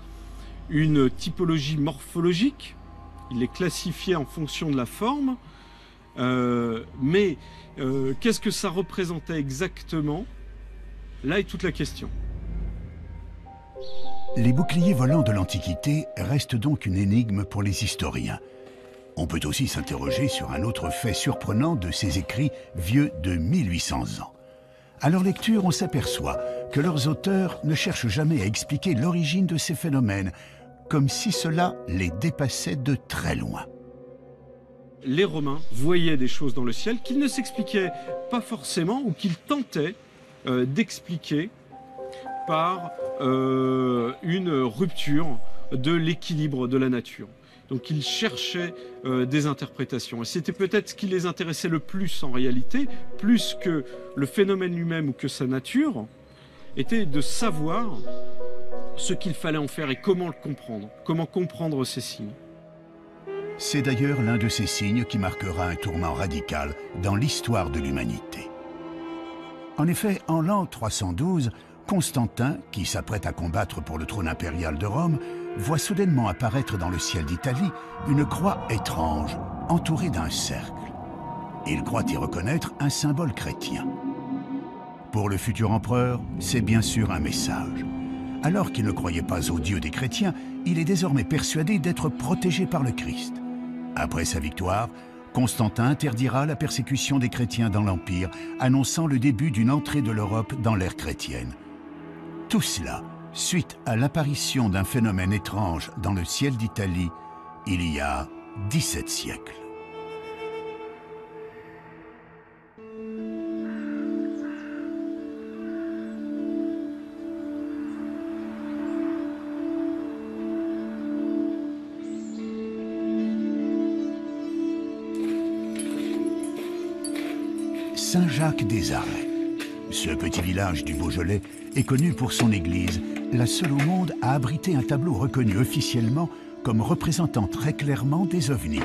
une typologie morphologique, il les classifiait en fonction de la forme. Mais qu'est-ce que ça représentait exactement? Là est toute la question. Les boucliers volants de l'Antiquité restent donc une énigme pour les historiens. On peut aussi s'interroger sur un autre fait surprenant de ces écrits vieux de 1800 ans. À leur lecture, on s'aperçoit que leurs auteurs ne cherchent jamais à expliquer l'origine de ces phénomènes, comme si cela les dépassait de très loin. Les Romains voyaient des choses dans le ciel qu'ils ne s'expliquaient pas forcément ou qu'ils tentaient d'expliquer par une rupture de l'équilibre de la nature. Donc ils cherchaient des interprétations. Et c'était peut-être ce qui les intéressait le plus en réalité, plus que le phénomène lui-même ou que sa nature, était de savoir ce qu'il fallait en faire et comment le comprendre, comment comprendre ces signes. C'est d'ailleurs l'un de ces signes qui marquera un tournant radical dans l'histoire de l'humanité. En effet, en l'an 312, Constantin, qui s'apprête à combattre pour le trône impérial de Rome, voit soudainement apparaître dans le ciel d'Italie une croix étrange, entourée d'un cercle. Il croit y reconnaître un symbole chrétien. Pour le futur empereur, c'est bien sûr un message. Alors qu'il ne croyait pas au Dieu des chrétiens, il est désormais persuadé d'être protégé par le Christ. Après sa victoire, Constantin interdira la persécution des chrétiens dans l'Empire, annonçant le début d'une entrée de l'Europe dans l'ère chrétienne. Tout cela suite à l'apparition d'un phénomène étrange dans le ciel d'Italie il y a 17 siècles. Saint-Jacques-des-Arrêts. Ce petit village du Beaujolais est connu pour son église, la seule au monde à abriter un tableau reconnu officiellement comme représentant très clairement des ovnis,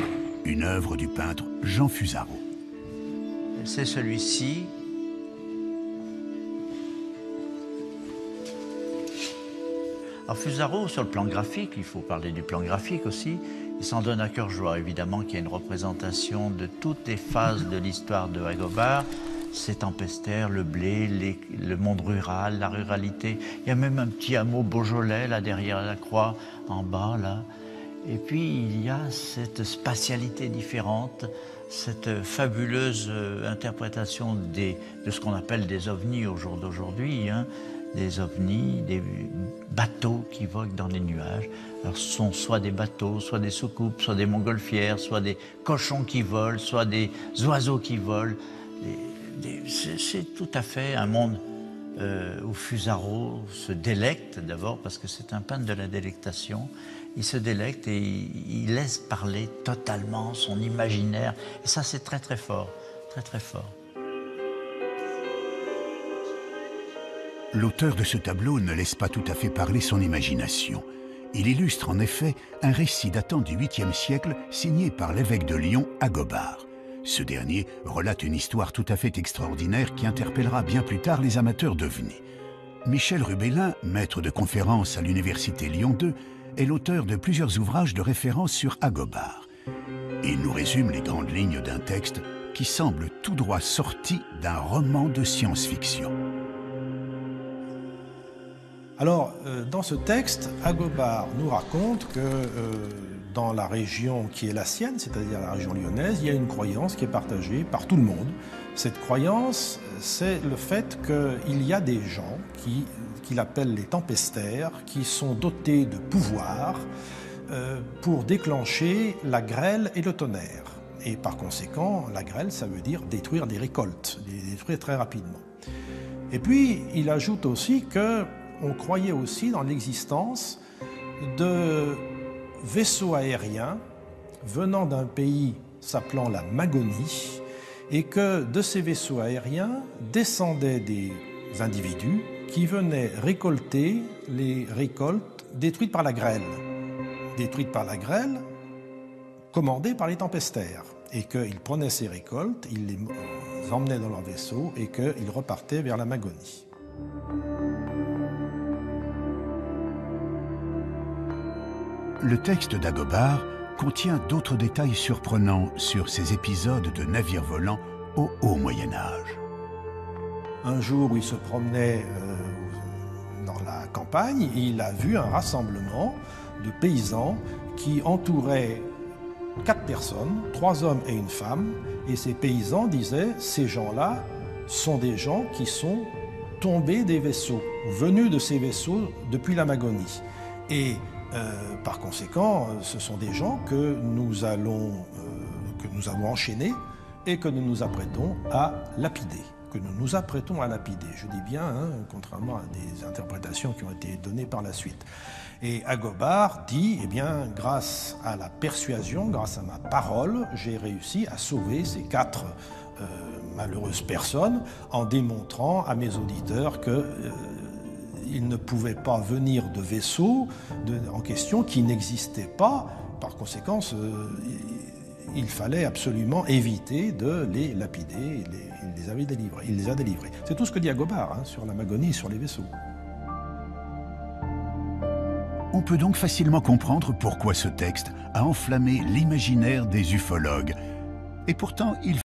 une œuvre du peintre Jean Fusaro. C'est celui-ci. Alors Fusaro, sur le plan graphique, il faut parler du plan graphique aussi, il s'en donne à cœur joie, évidemment, qu'il y a une représentation de toutes les phases de l'histoire de Agobard. C'est tempestaire, le blé, le monde rural, la ruralité. Il y a même un petit hameau Beaujolais, là, derrière la croix, en bas, là. Et puis, il y a cette spatialité différente, cette fabuleuse interprétation de ce qu'on appelle des ovnis au jour d'aujourd'hui, hein. Des ovnis, des bateaux qui voguent dans les nuages. Alors, ce sont soit des bateaux, soit des soucoupes, soit des montgolfières, soit des cochons qui volent, soit des oiseaux qui volent. C'est tout à fait un monde où Fusaro se délecte d'abord, parce que c'est un peintre de la délectation. Il se délecte et il laisse parler totalement son imaginaire. Et ça, c'est très très fort, très très fort. L'auteur de ce tableau ne laisse pas tout à fait parler son imagination. Il illustre en effet un récit datant du 8e siècle signé par l'évêque de Lyon, Agobard. Ce dernier relate une histoire tout à fait extraordinaire qui interpellera bien plus tard les amateurs d'ovnis. Michel Rubellin, maître de conférences à l'université Lyon 2, est l'auteur de plusieurs ouvrages de référence sur Agobard. Il nous résume les grandes lignes d'un texte qui semble tout droit sorti d'un roman de science-fiction. Alors, dans ce texte, Agobard nous raconte que dans la région qui est la sienne, c'est-à-dire la région lyonnaise, il y a une croyance qui est partagée par tout le monde. Cette croyance, c'est le fait qu'il y a des gens qu'il appelle les tempestaires, qui sont dotés de pouvoirs pour déclencher la grêle et le tonnerre. Et par conséquent, la grêle, ça veut dire détruire des récoltes, les détruire très rapidement. Et puis, il ajoute aussi qu'on croyait aussi dans l'existence de vaisseaux aériens venant d'un pays s'appelant la Magonie, et que de ces vaisseaux aériens descendaient des individus qui venaient récolter les récoltes détruites par la grêle. Détruites par la grêle, commandées par les tempestaires. Et qu'ils prenaient ces récoltes, ils les emmenaient dans leur vaisseau et qu'ils repartaient vers la Magonie. Le texte d'Agobard contient d'autres détails surprenants sur ces épisodes de navires volants au haut Moyen-Âge. Un jour où il se promenait dans la campagne, il a vu un rassemblement de paysans qui entouraient 4 personnes, 3 hommes et une femme, et ces paysans disaient « ces gens-là sont des gens qui sont tombés des vaisseaux, venus de ces vaisseaux depuis la Magonie. » Et par conséquent, ce sont des gens que nous avons enchaînés et que nous nous apprêtons à lapider. Je dis bien, hein, contrairement à des interprétations qui ont été données par la suite. Et Agobard dit, eh bien, grâce à la persuasion, grâce à ma parole, j'ai réussi à sauver ces 4 malheureuses personnes en démontrant à mes auditeurs qu'ils ne pouvaient pas venir de vaisseaux en question qui n'existaient pas. Par conséquent, il fallait absolument éviter de les lapider. Il les a délivrés. C'est tout ce que dit Agobard hein, sur la Magonie et sur les vaisseaux. On peut donc facilement comprendre pourquoi ce texte a enflammé l'imaginaire des ufologues. Et pourtant, il